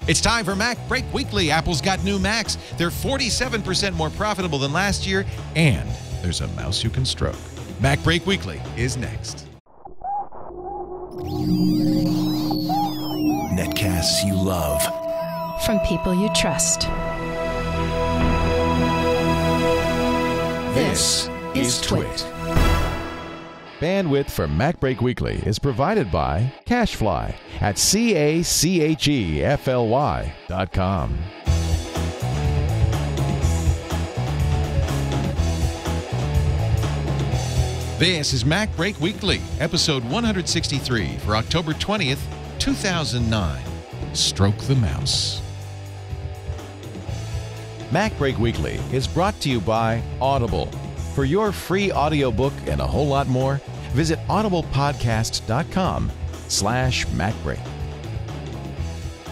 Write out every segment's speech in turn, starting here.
It's time for MacBreak Weekly. Apple's got new Macs. They're 47% more profitable than last year, and there's a mouse you can stroke. MacBreak Weekly is next. Netcasts you love. From people you trust. This is Twit. Bandwidth for MacBreak Weekly is provided by CacheFly at CACHEFLY.com. This is MacBreak Weekly, episode 163 for October 20th, 2009. Stroke the mouse. MacBreak Weekly is brought to you by Audible. For your free audiobook and a whole lot more, visit audiblepodcast.com/MacBreak.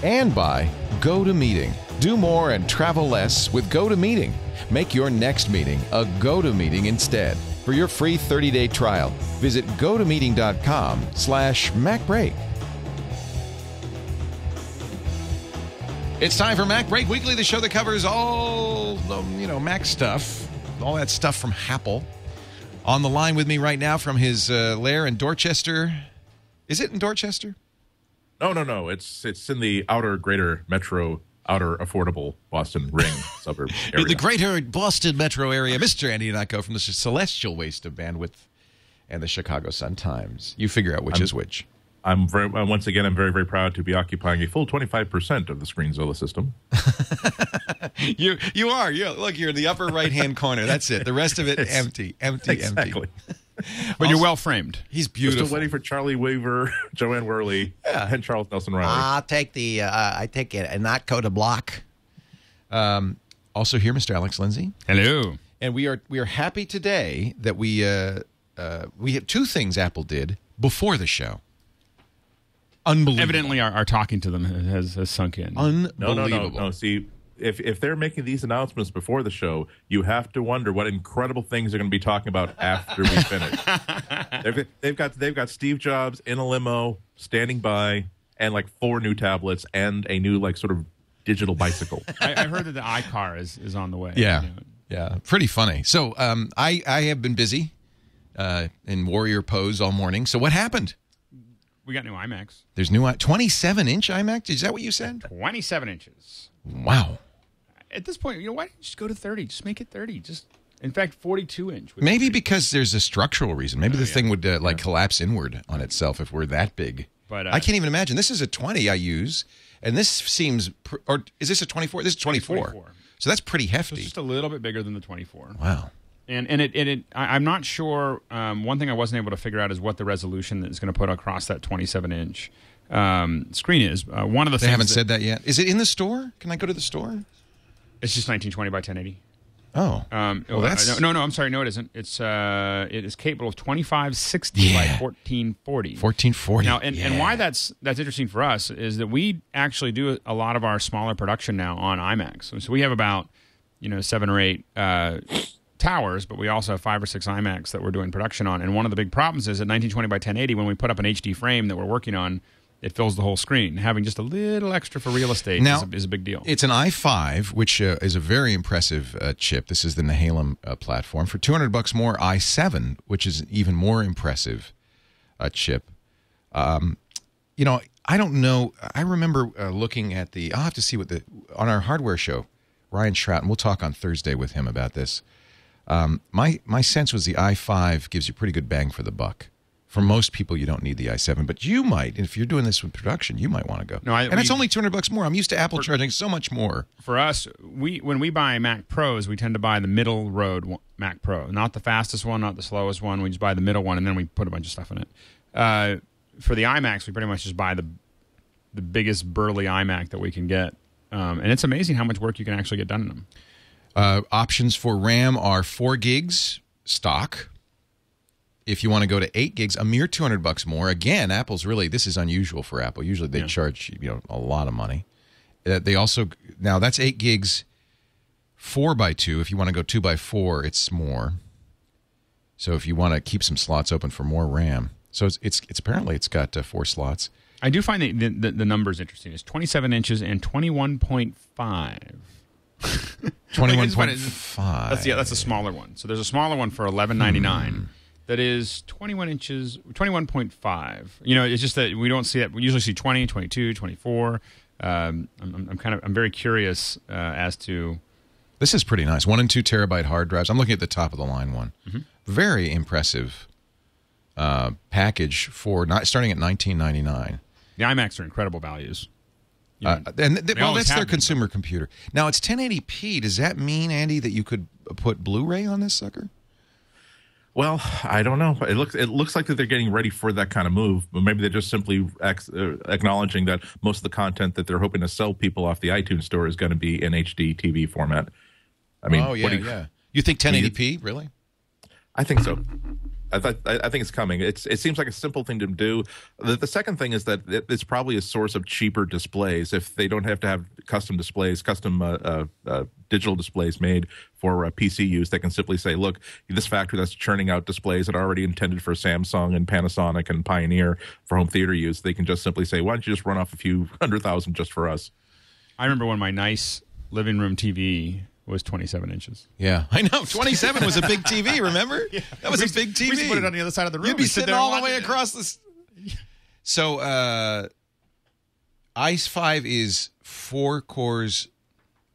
And by GoToMeeting. Do more and travel less with GoToMeeting. Make your next meeting a GoToMeeting instead. For your free 30-day trial, visit gotomeeting.com/MacBreak. It's time for MacBreak Weekly, the show that covers all, Mac stuff, all that stuff from Apple. On the line with me right now from his lair in Dorchester. Is it in Dorchester? No. It's in the greater metro, outer affordable Boston ring suburb area. In the greater Boston metro area, Mr. Andy Ihnatko from the celestial waste of bandwidth and the Chicago Sun-Times. You figure out which is which. I'm very, very proud to be occupying a full 25% of the Screenzola system. You are. Look, you're in the upper right-hand corner. That's it. The rest of it, empty. Exactly. But you're well framed. He's beautiful. We're still waiting for Charlie Weaver, Joanne Worley, and Charles Nelson Riley. I'll take the Ihnatko to block. Also here, Mr. Alex Lindsay. Hello. And we are happy today that we had two things Apple did before the show. Unbelievable. Evidently, our talking to them has sunk in. Unbelievable. No. See, if they're making these announcements before the show, you have to wonder what incredible things they're going to be talking about after we finish. They've got Steve Jobs in a limo standing by, and like 4 new tablets and a new sort of digital bicycle. I heard that the iCar is on the way. Yeah, pretty funny. So I have been busy in warrior pose all morning. So what happened? We got new iMacs. There's new 27-inch iMac? Is that what you said? 27 inches. Wow. At this point, why don't you just go to 30? Just make it 30. In fact, 42-inch. Maybe because there's a structural reason. Maybe the thing would collapse inward on itself if we're that big. But I can't even imagine. This is a 20 I use, and this seems... or is this a 24? This is 24. So that's pretty hefty. So it's just a little bit bigger than the 24. Wow. And I'm not sure. One thing I wasn't able to figure out is what the resolution that is going to put across that 27-inch screen is. One of the they haven't said that yet. Is it in the store? Can I go to the store? It's just 1920 by 1080. Oh, well, that's no. I'm sorry. No, it isn't. It is capable of 2560 by 1440. 1440. Now, and why that's interesting for us is that we actually do a lot of our smaller production now on iMacs. So we have about 7 or 8. Towers, but we also have 5 or 6 iMacs that we're doing production on. And one of the big problems is at 1920 by 1080, when we put up an HD frame that we're working on, it fills the whole screen. Having just a little extra for real estate is a big deal. It's an i5, which is a very impressive chip. This is the Nehalem platform. For $200 more, i7, which is an even more impressive chip. I don't know. I remember looking at I'll have to see what on our hardware show, Ryan Schrout, and we'll talk on Thursday with him about this. My sense was the i5 gives you pretty good bang for the buck. For most people, you don't need the i7, but you might. If you're doing this with production, you might want to go. It's only $200 more. I'm used to Apple charging so much more. For us, when we buy Mac Pros, we tend to buy the middle road Mac Pro, not the fastest one, not the slowest one. We just buy the middle one, and then we put a bunch of stuff in it. For the iMacs, we pretty much just buy the biggest burly iMac that we can get, and it's amazing how much work you can actually get done in them. Options for RAM are 4 gigs stock. If you want to go to 8 gigs, a mere $200 more. Again, this is unusual for Apple. Usually they charge a lot of money. They also now that's 8 gigs, 4x2. If you want to go 2x4, it's more. So if you want to keep some slots open for more RAM, so it's apparently it's got 4 slots. I do find the numbers interesting. It's 27 inches and 21.5. 21.5. That's a smaller one. So there's a smaller one for $11.99 that is 21 inches, 21.5. You know, it's just that we don't see it. We usually see 20, 22, 24. I'm very curious as to. This is pretty nice. 1 and 2 terabyte hard drives. I'm looking at the top of the line one. Very impressive package for starting at $19.99. The iMacs are incredible values. Well, that's their consumer computer. Now, it's 1080p. Does that mean, Andy, that you could put Blu-ray on this sucker? Well, I don't know. It looks like that they're getting ready for that kind of move, but maybe they're just simply acknowledging that most of the content that they're hoping to sell people off the iTunes store is going to be in HD TV format. I mean, You think 1080p? Really? I think so. I think it's coming. It seems like a simple thing to do. The second thing is that it's probably a source of cheaper displays. If they don't have to have custom displays, custom digital displays made for PC use, they can simply say, look, this factory that's churning out displays that are already intended for Samsung and Panasonic and Pioneer for home theater use, they can just simply say, why don't you just run off a few 100,000 just for us? I remember when my nice living room TV was 27 inches. Yeah, I know. 27 was a big TV, remember? Yeah. That was a big TV. We used to put it on the other side of the room. You'd be sitting all the way across this. So, i5 is 4 cores.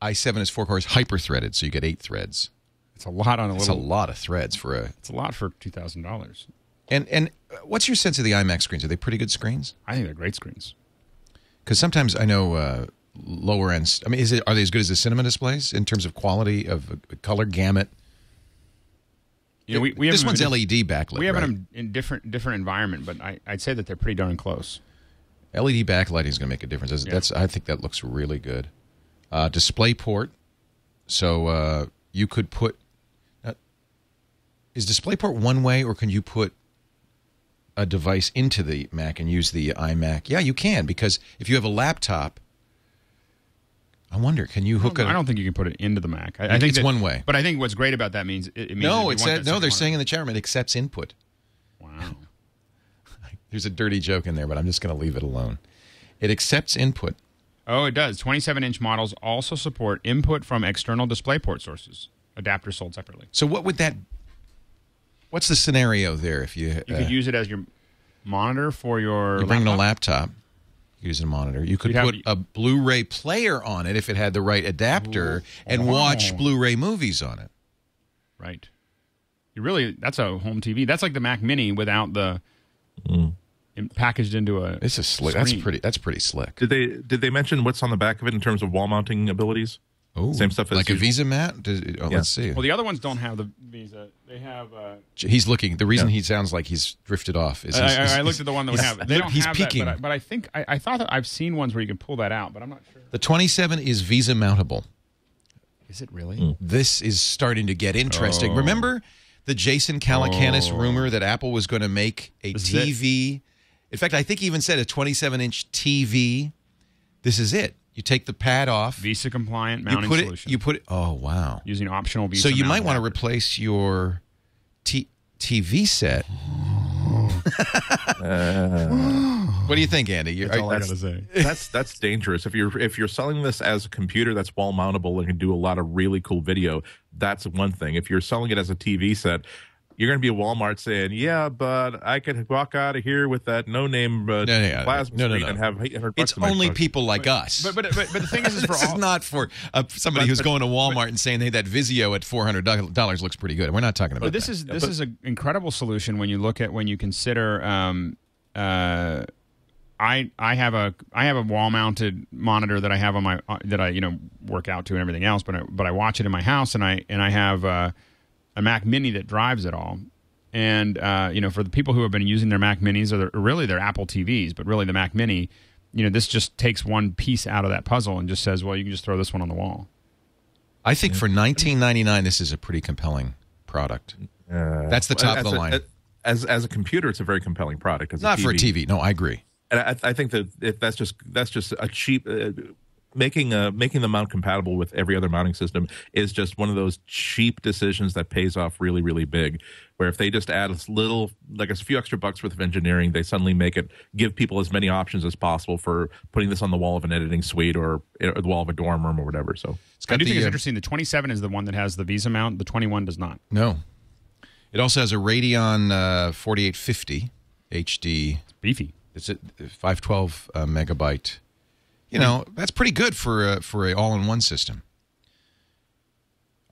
i7 is 4 cores hyper-threaded, so you get 8 threads. It's a lot on a It's little... a lot of threads for a... It's a lot for $2,000. And what's your sense of the iMac screens? Are they pretty good screens? I think they're great screens. Because sometimes I know... lower end. I mean, are they as good as the cinema displays in terms of quality of color gamut? You know, we have this one's LED backlit. We have right? them in different environment, but I'd say that they're pretty darn close. LED backlighting is going to make a difference. I think that looks really good. DisplayPort. So you could put. Is DisplayPort one way, or can you put a device into the Mac and use the iMac? Yeah, you can, because if you have a laptop. I wonder, can you hook I don't think you can put it into the Mac. I think it's one way. But I think what's great about that means it means they're saying in the chat room it accepts input. Wow. There's a dirty joke in there, but I'm just going to leave it alone. It accepts input. Oh, it does. 27-inch models also support input from external DisplayPort sources. Adapters sold separately. So what's the scenario there if you could use it as your monitor for your you bring in a laptop. Use a monitor. You could put a Blu-ray player on it if it had the right adapter and watch Blu-ray movies on it. Right. That's a home TV. That's like the Mac Mini without the packaged into a. It's a slick. Screen. That's pretty slick. Did they mention what's on the back of it in terms of wall mounting abilities? Oh, same stuff as like a VESA mat. Let's see. Well, the other ones don't have the VESA. They have. He's looking. The reason he sounds like he's drifted off is I looked at the one that would have. They don't he's have peeking. that, but I think I thought that I've seen ones where you can pull that out, but I'm not sure. The 27 is VESA mountable. Is it really? This is starting to get interesting. Remember the Jason Calacanis rumor that Apple was going to make a TV? In fact, I think he even said a 27-inch TV. This is it. You take the pad off. VESA compliant mounting solution. You put it. Oh wow! Using optional VESA. So you might want to replace your TV set. What do you think, Andy? That's all I gotta say. That's dangerous. If you're selling this as a computer that's wall mountable and can do a lot of really cool video, that's one thing. If you're selling it as a TV set, you're going to be at Walmart saying, "Yeah, but I could walk out of here with that no-name plasma screen and have $800." It's only people like us. But the thing is, this is not for somebody who's going to Walmart and saying, "Hey, that Vizio at $400 looks pretty good." We're not talking about. But this is an incredible solution when you consider. I have a wall-mounted monitor that I have on my that I work out to and everything else, but I watch it in my house, and I have a Mac Mini that drives it all. And for the people who have been using their Mac Minis, or really their Apple TVs, but really the Mac Mini, this just takes one piece out of that puzzle and just says, well, you can just throw this one on the wall. I think for $19.99, this is a pretty compelling produut. That's the top of the line. As a computer, it's a very compelling product. Not for a TV. No, I agree. And I think that that's just a cheap. making the mount compatible with every other mounting system is just one of those cheap decisions that pays off really, really big. Where if they just add a few extra bucks worth of engineering, they suddenly give people as many options as possible for putting this on the wall of an editing suite or the wall of a dorm room or whatever. So I do think it's interesting. The 27 is the one that has the VESA mount. The 21 does not. No. It also has a Radeon 4850 HD. It's beefy. It's a 512 megabyte. You know, that's pretty good for a all-in-one system.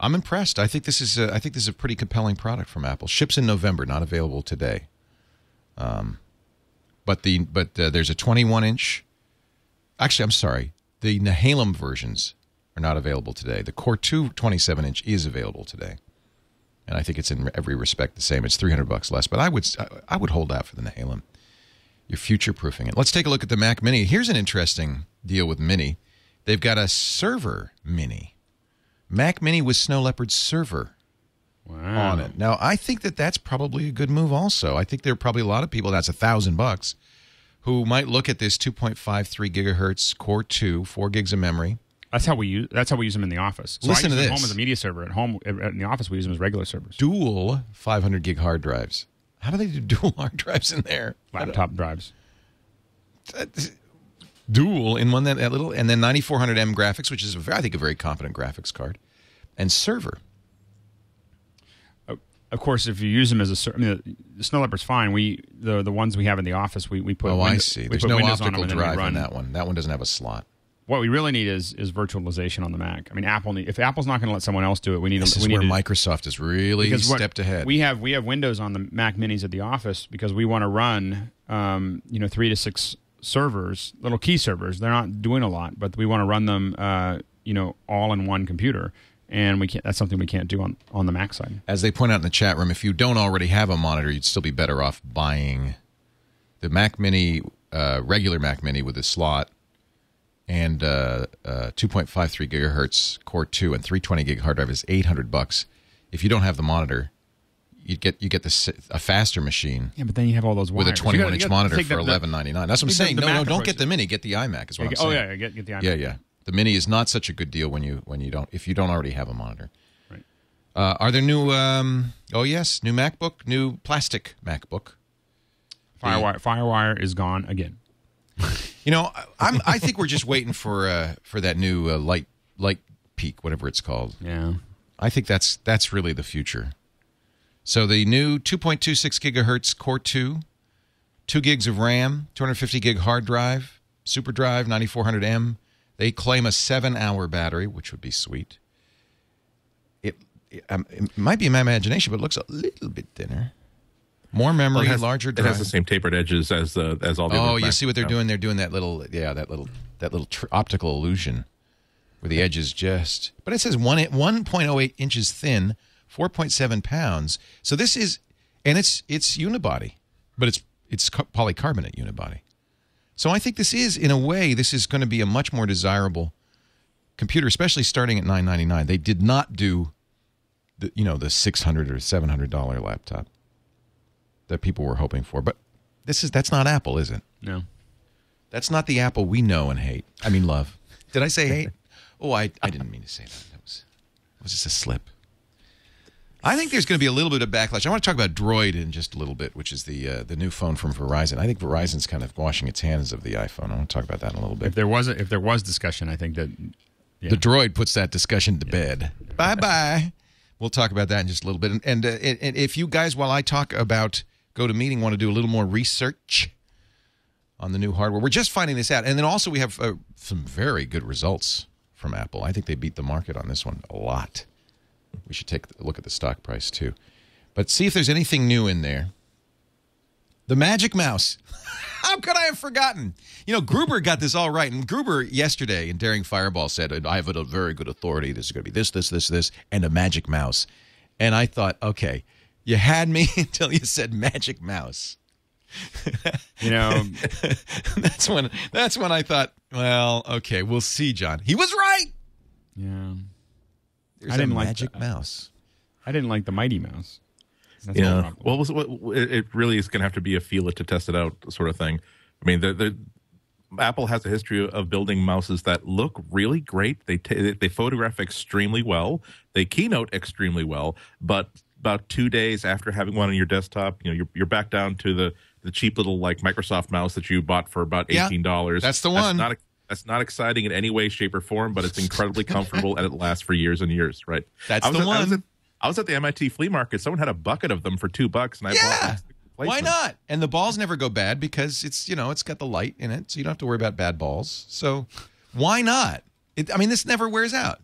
I'm impressed. I think this is a pretty compelling product from Apple. Ships in November, not available today. But there's a 21-inch. Actually, I'm sorry. The Nehalem versions are not available today. The Core 2 27-inch is available today, and I think it's in every respect the same. It's $300 less, but I would hold out for the Nehalem. You're future-proofing it. Let's take a look at the Mac Mini. Here's an interesting deal with Mini. They've got a server Mini. Mac Mini with Snow Leopard server on it. Now, I think that's probably a good move also. I think there are probably a lot of people, that's $1,000, who might look at this 2.53 gigahertz Core 2, 4 gigs of memory. That's how we use them in the office. So Listen I use to them this. At home as a media server. At home, in the office, we use them as regular servers. Dual 500 gig hard drives. How do they do dual hard drives in there? Laptop drives. Dual in one that little, and then 9400M graphics, which is I think a very competent graphics card, and server. Of course, if you use them as a server, the Snow Leopard's fine. The ones we have in the office, we put. I see. There's no Windows optical on them drive in that one. That one doesn't have a slot. What we really need is virtualization on the Mac. I mean, if Apple's not going to let someone else do it, This is where Microsoft is really stepped ahead. We have Windows on the Mac Minis at the office because we want to run 3 to 6 servers, little key servers. They're not doing a lot, but we want to run them all in one computer, and we can't. That's something we can't do on the Mac side. As they point out in the chat room, if you don't already have a monitor, you'd still be better off buying the Mac Mini, regular Mac Mini with a slot, and 2.53 gigahertz Core 2 and 320 gig hard drive is $800. If you don't have the monitor, you get a faster machine. Yeah, but then you have all those wires. With a 21-inch monitor for $11.99. That's what I'm saying. No, don't get the Mini. Get the iMac. Is what I'm saying. Oh yeah, get the iMac. Yeah. The Mini is not such a good deal if you don't already have a monitor. Right. Are there new? New MacBook, new plastic MacBook. FireWire is gone again. I think we're just waiting for that new light peak, whatever it's called. Yeah. I think that's really the future. So the new 2.26 gigahertz Core 2, 2 gigs of RAM, 250 gig hard drive, Super Drive, 9400M. They claim a 7-hour battery, which would be sweet. It might be in my imagination, but it looks a little bit thinner. More memory, larger drive. It has the same tapered edges as all the other. Oh, you see what they're doing? They're doing that little optical illusion where the edge is just. But it says 1.08 inches thin, 4.7 pounds. So this is, and it's unibody, but it's polycarbonate unibody. So I think this is, in a way, this is going to be a much more desirable computer, especially starting at $999. They did not do the $600 or $700 laptop that people were hoping for. But that's not Apple, is it? No. That's not the Apple we know and hate. I mean, love. Did I say hate? Oh, I didn't mean to say that. That was just a slip. I think there's going to be a little bit of backlash. I want to talk about Droid in just a little bit, which is the new phone from Verizon. I think Verizon's kind of washing its hands of the iPhone. I want to talk about that in a little bit. If there was discussion, I think that the Droid puts that discussion to bed. Bye-bye. We'll talk about that in just a little bit. And if you guys, while I talk about GoToMeeting, want to do a little more research on the new hardware, we're just finding this out. And then also we have some very good results from Apple. I think they beat the market on this one a lot. We should take a look at the stock price, too. But see if there's anything new in there. The Magic Mouse. How could I have forgotten? Gruber got this all right. And Gruber yesterday in Daring Fireball said, I have a very good authority. This is going to be this, and a Magic Mouse. And I thought, okay, you had me until you said Magic Mouse. That's when I thought, well, okay, we'll see, John. He was right. Yeah. There's a Magic Mouse. I didn't like the Mighty Mouse. That's it really is going to have to be a feel it to test it out sort of thing. I mean, Apple has a history of building mouses that look really great. They photograph extremely well. They keynote extremely well. But about 2 days after having one on your desktop, you're back down to the cheap little like Microsoft mouse that you bought for about $18. That's the one. That's not exciting in any way, shape, or form, but it's incredibly comfortable and it lasts for years and years. Right? That's the one. I was at the MIT flea market. Someone had a bucket of them for $2, and I bought them. Why not? And the balls never go bad because it's got the light in it, so you don't have to worry about bad balls. So why not? This never wears out,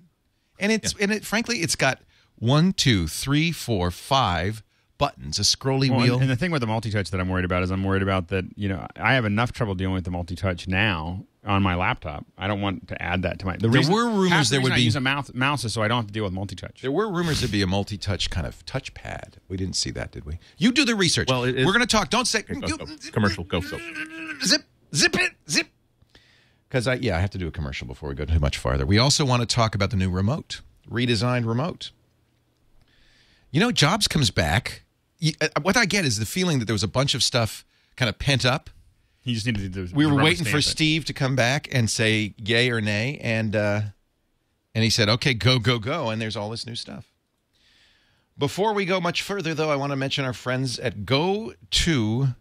and frankly, it's got 1, 2, 3, 4, 5 buttons, a scrolly wheel. And the thing with the multi-touch that I'm worried about is that I have enough trouble dealing with the multi-touch now on my laptop. I don't want to add that to my. There were rumors there would be. I use a mouse so I don't have to deal with multi-touch. There were rumors there'd be a multi-touch kind of touchpad. We didn't see that, did we? You do the research. Well, we're going to talk. Don't say commercial. Go. Zip it. Because I have to do a commercial before we go too much farther. We also want to talk about the new remote, redesigned remote. Jobs comes back. What I get is the feeling that there was a bunch of stuff kind of pent up. He just needed to. We were waiting for Steve to come back and say yay or nay, and he said, "Okay, go, and there's all this new stuff." Before we go much further, though, I want to mention our friends at GoToMeeting.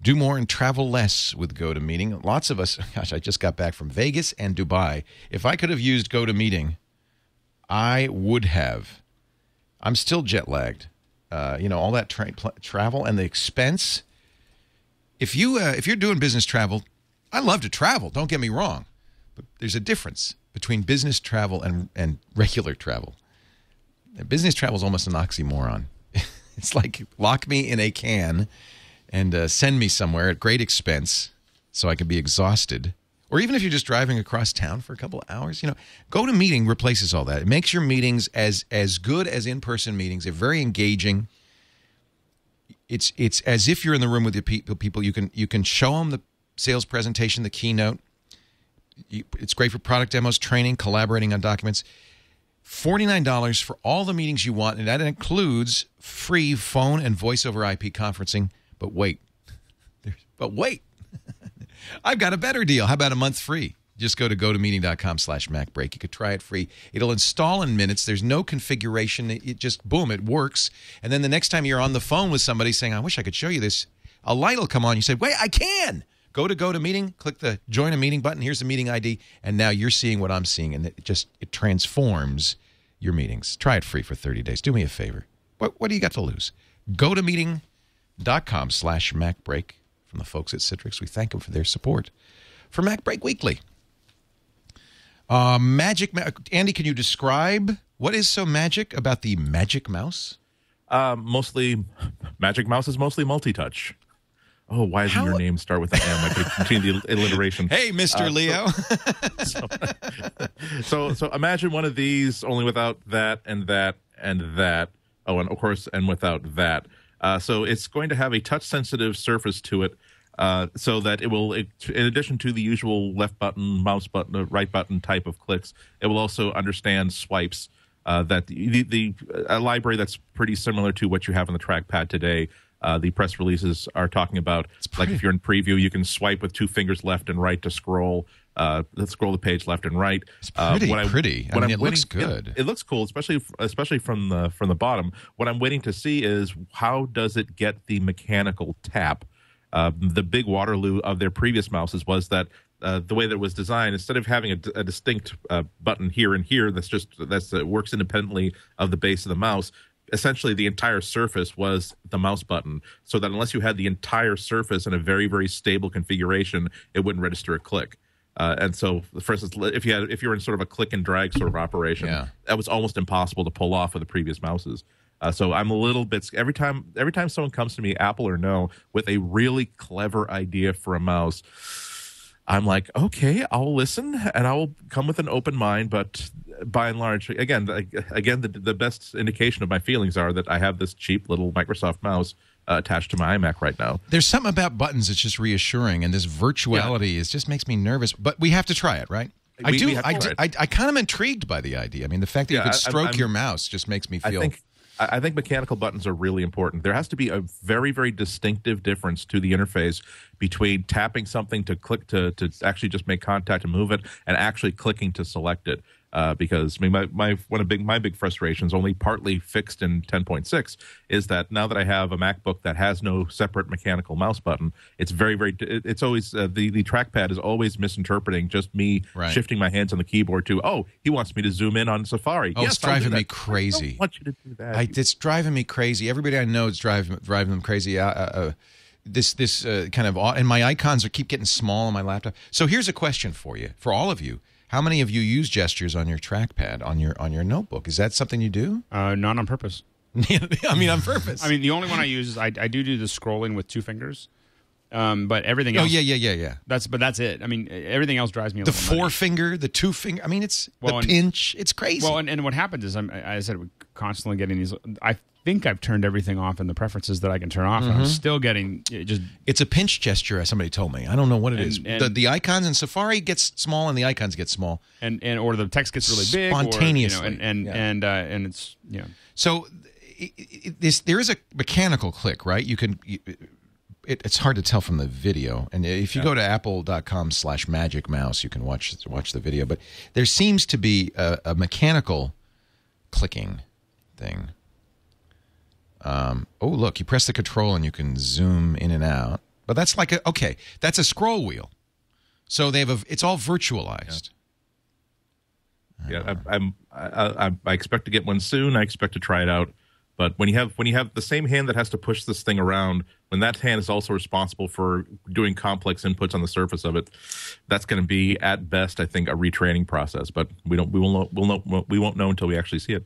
Do more and travel less with GoToMeeting. Lots of us. Gosh, I just got back from Vegas and Dubai. If I could have used GoToMeeting, I would have. I'm still jet lagged. All that travel and the expense. If you're doing business travel, I love to travel. Don't get me wrong, but there's a difference between business travel and regular travel. Business travel is almost an oxymoron. It's like lock me in a can and send me somewhere at great expense so I can be exhausted. Or even if you're just driving across town for a couple of hours, GoToMeeting replaces all that. It makes your meetings as good as in-person meetings. They're very engaging. It's as if you're in the room with the people. You can show them the sales presentation, the keynote. It's great for product demos, training, collaborating on documents. $49 for all the meetings you want, and that includes free phone and voice over IP conferencing. But wait. I've got a better deal. How about a month free? Just go to gotomeeting.com/MacBreak. You could try it free. It'll install in minutes. There's no configuration. It just, boom, it works. And then the next time you're on the phone with somebody saying, I wish I could show you this, a light will come on. You say, wait, I can. Go to GoToMeeting, click the Join a Meeting button. Here's the meeting ID. And now you're seeing what I'm seeing. And it transforms your meetings. Try it free for 30 days. Do me a favor. What do you got to lose? GoToMeeting.com/MacBreak. From the folks at Citrix. We thank them for their support for MacBreak Weekly. Andy, can you describe what is so magic about the Magic Mouse? Magic Mouse is mostly multi-touch. Oh, why doesn't your name start with an M? I could continue the alliteration. Hey, Mr. Leo. So imagine one of these, only without that and that and that. Oh, and of course, and without that. So it's going to have a touch-sensitive surface to it, so that it will, in addition to the usual left button, mouse button, right button type of clicks, it will also understand swipes. That a library that's pretty similar to what you have on the trackpad today. The press releases are talking about, like if you're in preview, you can swipe with 2 fingers left and right to scroll. Scroll the page left and right. It's pretty. It looks good. It looks cool, especially from the bottom. What I'm waiting to see is how does it get the mechanical tap. The big Waterloo of their previous mouses was that the way that it was designed, instead of having a distinct button here and here that works independently of the base of the mouse. Essentially, the entire surface was the mouse button, so that unless you had the entire surface in a very, very stable configuration, it wouldn't register a click. And so, for instance, if you were in sort of a click and drag sort of operation, that was almost impossible to pull off with the previous mouses. So I'm a little bit every time someone comes to me, Apple or no, with a really clever idea for a mouse, I'm like, okay, I'll listen and I will come with an open mind. But by and large, again, the best indication of my feelings are that I have this cheap little Microsoft mouse attached to my iMac right now. There's something about buttons that's just reassuring, and this virtuality just makes me nervous. But we have to try it, right? I kind of intrigued by the idea. I mean, the fact that you could stroke your mouse just makes me feel I think mechanical buttons are really important. There has to be a very, very distinctive difference to the interface between tapping something to click to actually just make contact and move it, and actually clicking to select it. Because I mean, my big frustrations, only partly fixed in 10.6, is that now that I have a MacBook that has no separate mechanical mouse button, it's it's always the trackpad is always misinterpreting just me shifting my hands on the keyboard to, oh, he wants me to zoom in on Safari. Oh, yes, it's driving me crazy. I don't want you to do that. It's driving me crazy. Everybody I know is driving them crazy. This kind of, and my icons keep getting small on my laptop. So here's a question for you, for all of you. How many of you use gestures on your trackpad on your notebook? Is that something you do? Not on purpose. I mean, on purpose. I mean, the only one I use is I do the scrolling with 2 fingers. But everything else. Oh yeah. That's it. I mean, everything else drives me a the little forefinger, the 2 finger. I mean, it's the pinch. It's crazy. Well, and what happens is I said we're constantly getting these. I think I've turned everything off in the preferences that I can turn off, and I'm still getting just. It's a pinch gesture, as somebody told me. I don't know what it is. The icons in Safari gets small, and the icons get small, and or the text gets really big spontaneously, or, and it's So there is a mechanical click, right? You can. It's hard to tell from the video, and if you go to apple.com/magicmouse, you can watch the video. But there seems to be a mechanical clicking thing. Oh, look, you press the control and you can zoom in and out. But that's like that's a scroll wheel. So it's all virtualized. Yeah, I expect to get one soon. I expect to try it out. But when you have the same hand that has to push this thing around, when that hand is also responsible for doing complex inputs on the surface of it, that's going to be at best, I think, a retraining process. But we won't know until we actually see it.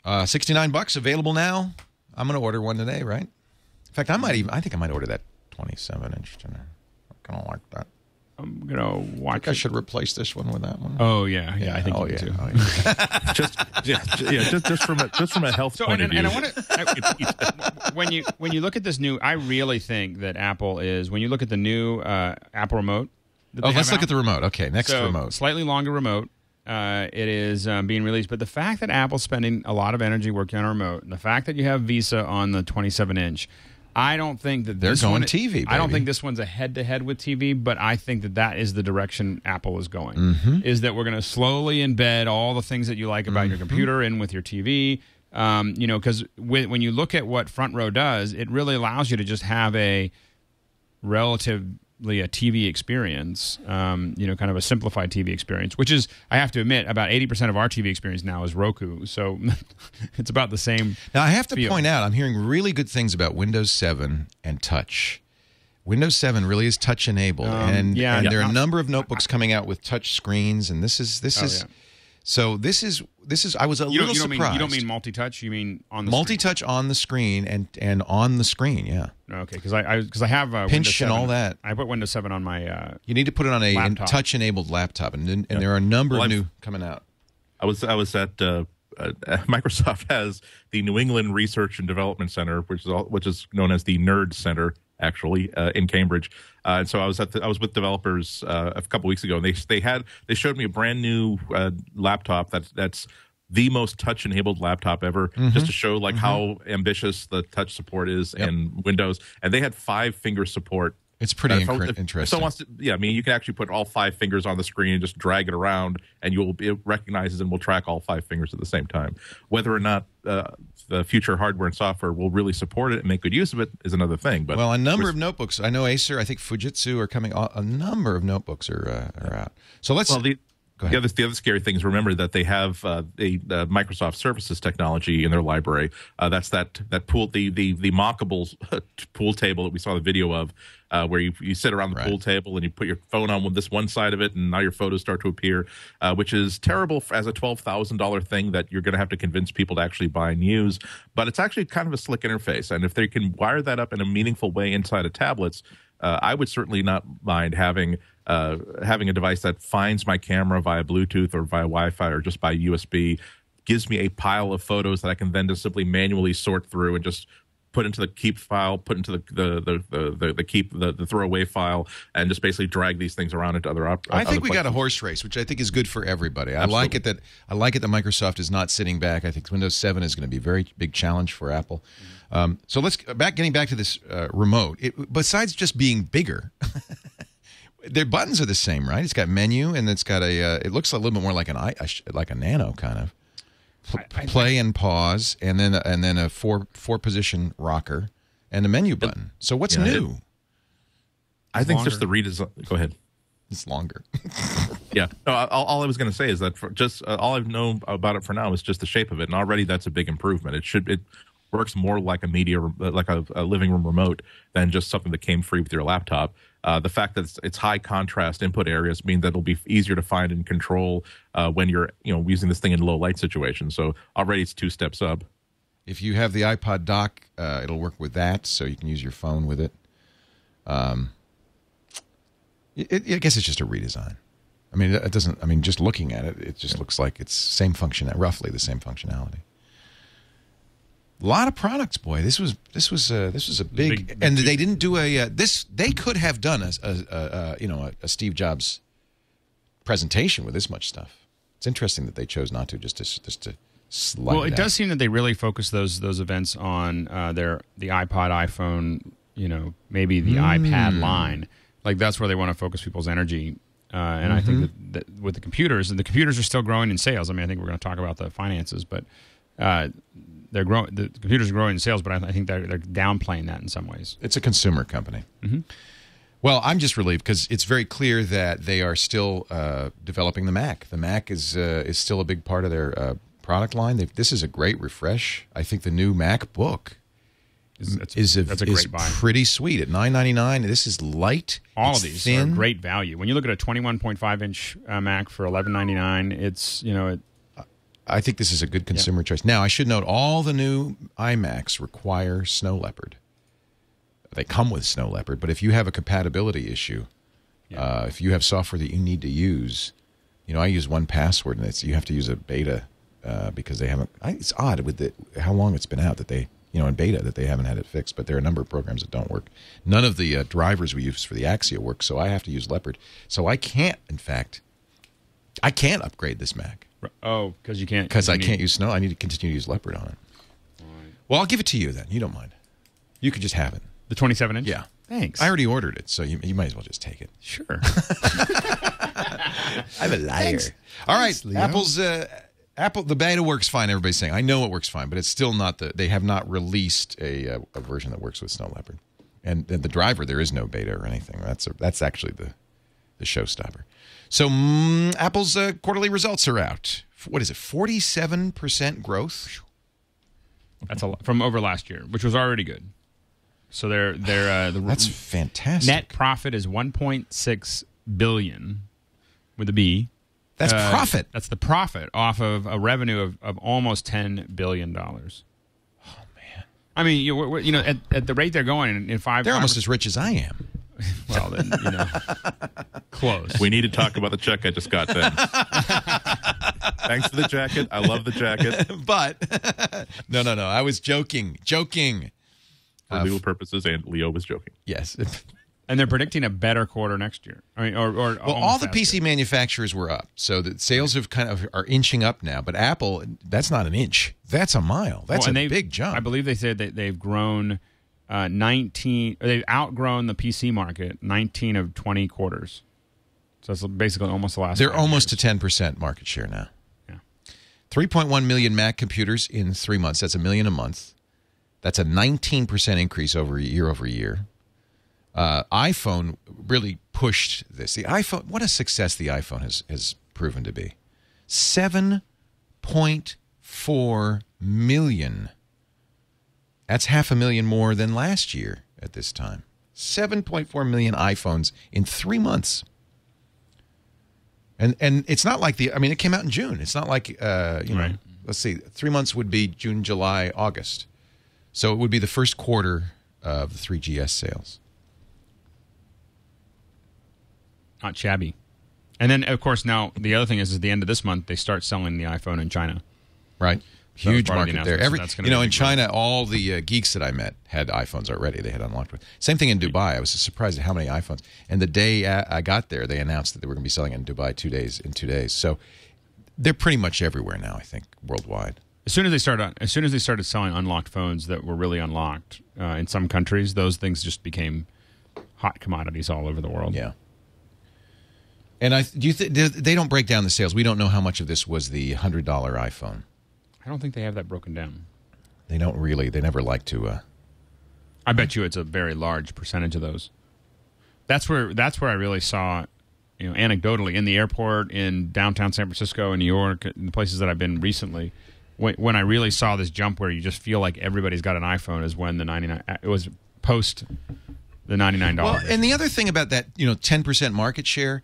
$69 available now. I'm going to order one today, right? In fact, I think I might order that 27-inch today. I kind of like that. I'm going to watch. I think I should replace this one with that one. Oh yeah, I think you do too. Oh, yeah. just from a health point of view. And I want to when you look at this new, I really think that Apple is, when you look at the new Apple remote. Let's look at the remote. Okay, next remote. Slightly longer remote. It is being released, but the fact that Apple's spending a lot of energy working on a remote, and the fact that you have VESA on the 27-inch, I don't think that they're going TV. Baby. I don't think this one's a head-to-head with TV, but I think that is the direction Apple is going. Is that we're going to slowly embed all the things that you like about your computer in with your TV. Because when you look at what Front Row does, it really allows you to just have a relatively a TV experience, kind of a simplified TV experience, which is, I have to admit, about 80% of our TV experience now is Roku. So it's about the same. Now, I have to point out, I'm hearing really good things about Windows 7 and Touch. Windows 7 really is touch enabled, and there are a number of notebooks coming out with touch screens, and this is. So this is. I was a little surprised. You don't mean multi-touch. You mean on the multi-touch screen. On the screen and on the screen. Yeah. Okay, because I have pinch and all that. I put Windows 7 on my. You need to put it on a touch-enabled laptop, and there are a number of new coming out. I was at Microsoft has the New England Research and Development Center, which is known as the Nerd Center, actually, in Cambridge. And so I was with developers a couple weeks ago, and they showed me a brand new laptop that's the most touch-enabled laptop ever, just to show how ambitious the touch support is in Windows. And they had 5-finger support. It's pretty interesting. If someone wants to, you can actually put all 5 fingers on the screen and just drag it around, and it recognizes and will track all 5 fingers at the same time. Whether or not the future hardware and software will really support it and make good use of it is another thing. But a number of notebooks. I know Acer, I think Fujitsu are coming. A number of notebooks are out. So let's. Well, the other scary thing is, remember that they have the Microsoft Surfaces technology in their library. That's that pool, the mockable pool table that we saw the video of, where you sit around the pool table and you put your phone on with this one side of it, and now your photos start to appear, which is terrible as a $12,000 thing that you're going to have to convince people to actually buy and use. But it's actually kind of a slick interface, and if they can wire that up in a meaningful way inside of tablets, I would certainly not mind having a device that finds my camera via Bluetooth or via Wi-Fi or just by USB, gives me a pile of photos that I can then just simply manually sort through and just put into the keep file, put into the throwaway file, and just basically drag these things around into other. I think we got a horse race, which I think is good for everybody. I like it that Microsoft is not sitting back. I think Windows 7 is going to be a very big challenge for Apple. So getting back to this remote. Besides just being bigger, their buttons are the same, right? It's got menu, and it's got it looks a little bit more like like a Nano kind of. Play and pause, and then a four position rocker and a menu button. So what's new? I think just the redesign. Go ahead. It's longer. Yeah. No, all I was going to say is that all I've known about it for now is just the shape of it, and already that's a big improvement. It works more like a a living room remote than just something that came free with your laptop. The fact that it's high contrast input areas mean that it'll be easier to find and control when you're using this thing in low light situations. So already it's 2 steps up. If you have the iPod dock, it'll work with that, so you can use your phone with it. I guess it's just a redesign. I mean, it doesn't. I mean, just looking at it, it just looks like it's roughly the same functionality. A lot of products, boy. This was a big and they didn't do they could have done a Steve Jobs presentation with this much stuff. It's interesting that they chose not to just to slide. Well, it does seem that they really focus those events on the iPod, iPhone, maybe the iPad line. Like that's where they want to focus people's energy. And I think that with the computers are still growing in sales. I mean, I think we're going to talk about the finances, but they're growing. The computers are growing in sales, but I think they're downplaying that in some ways. It's a consumer company. Well, I'm just relieved because it's very clear that they are still developing the Mac. The Mac is still a big part of their product line. This is a great refresh. I think the new MacBook is great buy. Pretty sweet at $999. This is light. All of these are great value. When you look at a 21.5-inch Mac for $1199, it's I think this is a good consumer choice. Now, I should note all the new iMacs require Snow Leopard. They come with Snow Leopard, but if you have a compatibility issue, if you have software that you need to use, I use 1Password, and you have to use a beta because they haven't. It's odd with how long it's been out that they, in beta, that they haven't had it fixed. But there are a number of programs that don't work. None of the drivers we use for the Axia work, so I have to use Leopard. So I can't, in fact, upgrade this Mac. Oh, because you can't. Because I can't use Snow. I need to continue to use Leopard on it. Right. Well, I'll give it to you then. You don't mind. You can just have it. The 27-inch? Yeah. Thanks. I already ordered it, so you might as well just take it. Sure. I'm a liar. Thanks. All right. Leo. Apple, the beta works fine, everybody's saying. I know it works fine, but it's still not they have not released a version that works with Snow Leopard. And the driver, there is no beta or anything. That's actually the showstopper. So Apple's quarterly results are out. What is it? 47% growth. That's a lot from over last year, which was already good. So that's fantastic. Net profit is $1.6 billion with a B. That's profit. That's the profit off of a revenue of almost $10 billion. Oh man! I mean, at the rate they're going in they're almost as rich as I am. Well, then, close. We need to talk about the check I just got then. Thanks for the jacket. I love the jacket. But, no. I was joking. For legal purposes, and Leo was joking. Yes. And they're predicting a better quarter next year. I mean, or all the PC manufacturers were up, so the sales have are inching up now. But Apple, that's not an inch. That's a mile. That's a big jump. I believe they said that they've grown 19. They've outgrown the PC market 19 of 20 quarters. So that's basically almost the last. They're almost to 10% market share now. Yeah. 3.1 million Mac computers in 3 months. That's 1 million a month. That's a 19% increase over year. iPhone really pushed this. The iPhone, what a success the iPhone has proven to be. 7.4 million. That's 500,000 more than last year at this time. 7.4 million iPhones in 3 months. And it's not like it came out in June. It's not like, right. Let's see, 3 months would be June, July, August. So it would be the first quarter of the 3GS sales. Not shabby. And then, of course, now the other thing is at the end of this month, they start selling the iPhone in China. Right. So that was Huge part of the market there. announcement, so that's gonna be In big growth. China, all the geeks that I met had iPhones already. They had unlocked with. Same thing in Dubai. I was surprised at how many iPhones. And the day I got there, they announced that they were going to be selling it in Dubai 2 days. So they're pretty much everywhere now, I think, worldwide. As soon as they started selling unlocked phones that were really unlocked in some countries, those things just became hot commodities all over the world. Yeah. And they don't break down the sales. We don't know how much of this was the $100 iPhone. I don't think they have that broken down. They don't really. They never like to. I bet you it's a very large percentage of those. That's where I really saw, anecdotally in the airport, in downtown San Francisco, in New York, in the places that I've been recently. When I really saw this jump where you just feel like everybody's got an iPhone is when it was post the $99. Well, and the other thing about that, 10% market share,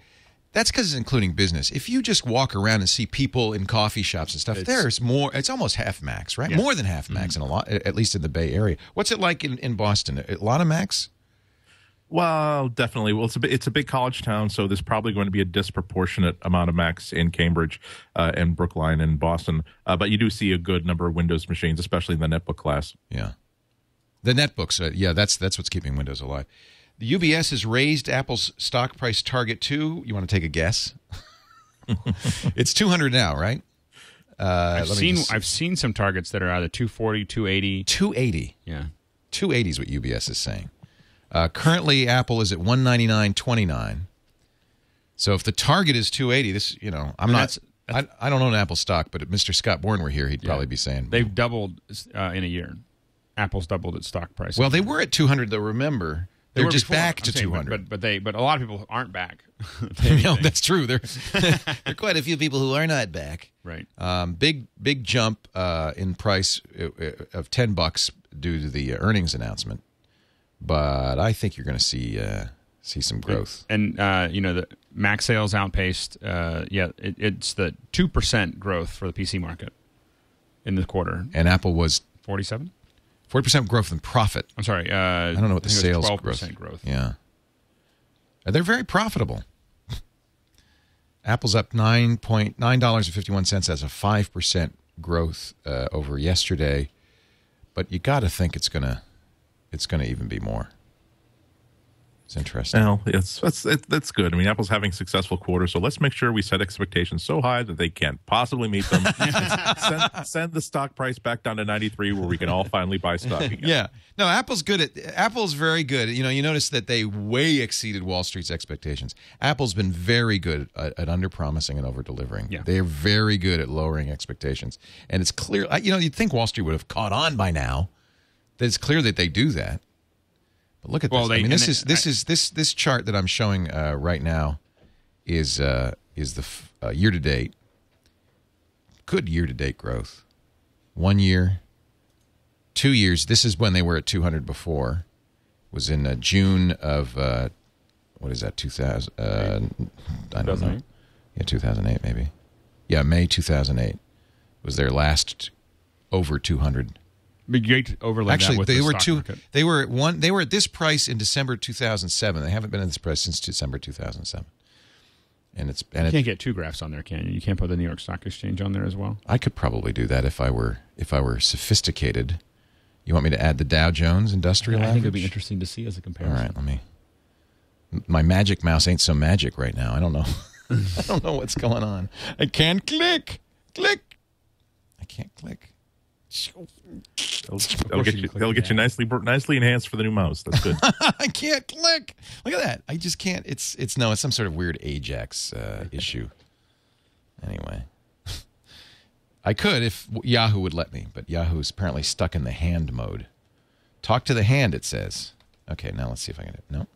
that's because it's including business. If you just walk around and see people in coffee shops and stuff, there's more. It's almost half Macs, right? Yeah. More than half Macs in a lot, at least in the Bay Area. What's it like in Boston? A lot of Macs? Well, definitely. Well, it's a big college town, so there's probably going to be a disproportionate amount of Macs in Cambridge and Brookline and Boston. But you do see a good number of Windows machines, especially in the netbook class. Yeah. The netbooks, that's what's keeping Windows alive. The UBS has raised Apple's stock price target to, you want to take a guess? It's 200 now, right? I've seen some targets that are either 240, 280. 280. Yeah. 280 is what UBS is saying. Currently, Apple is at 199.29. So if the target is 280, this, I don't own Apple stock, but if Mr. Scott Bourne were here, he'd probably be saying. They've doubled in a year. Apple's doubled its stock price. Well, they were at 200, though, remember. They're just back to 200. But a lot of people aren't back. No, that's true. There are quite a few people who are not back. Right. Big jump in price of $10 due to the earnings announcement. But I think you're going to see some growth. And the Mac sales outpaced. It's the 2% growth for the PC market in the quarter. And Apple was 47. 40% growth in profit. I'm sorry. I don't know what the sales 12% growth. Yeah. They're very profitable. Apple's up $9.51. That's a 5% growth over yesterday. But you got to think it's gonna even be more. It's interesting. Well, that's good. I mean, Apple's having successful quarters, so let's make sure we set expectations so high that they can't possibly meet them. send the stock price back down to 93, where we can all finally buy stock again. Yeah. No, Apple's very good. You notice that they way exceeded Wall Street's expectations. Apple's been very good at under-promising and over-delivering. Yeah. They're very good at lowering expectations. And it's clear, you'd think Wall Street would have caught on by now. That it's clear that they do that. But look at this. This chart that I'm showing right now is the year-to-date. Good year-to-date growth. 1 year, 2 years. This is when they were at 200 before. Was in June of what is that? 2000. I don't know. Yeah, 2008 maybe. Yeah, May 2008 was their last over 200. Big great overlay. Actually, that with they the were stock market. They were at this price in December 2007. They haven't been at this price since December 2007. And you can't get two graphs on there, can you? You can't put the New York Stock Exchange on there as well. I could probably do that if I were sophisticated. You want me to add the Dow Jones Industrial Average? I think it'd be interesting to see as a comparison. All right, let me. My magic mouse ain't so magic right now. I don't know. I don't know what's going on. I can't click. I can't click. They'll get you nicely enhanced for the new mouse. That's good. I can't click. Look at that. I just can't. It's some sort of weird Ajax issue. Anyway, I could if Yahoo would let me, but Yahoo's apparently stuck in the hand mode. Talk to the hand, it says. Okay, now let's see if I can. No.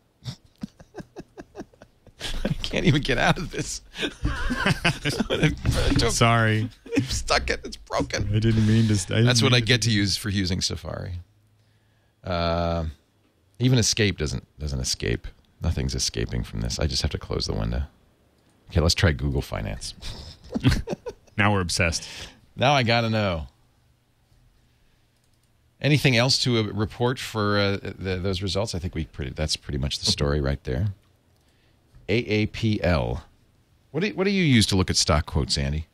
I can't even get out of this. Sorry. I've stuck it. It's broken. I didn't mean to. That's what I get to use for using Safari. Even Escape doesn't escape. Nothing's escaping from this. I just have to close the window. Okay, let's try Google Finance. Now we're obsessed. Now I got to know. Anything else to report for those results? I think that's pretty much the story right there. AAPL. What do you use to look at stock quotes, Andy?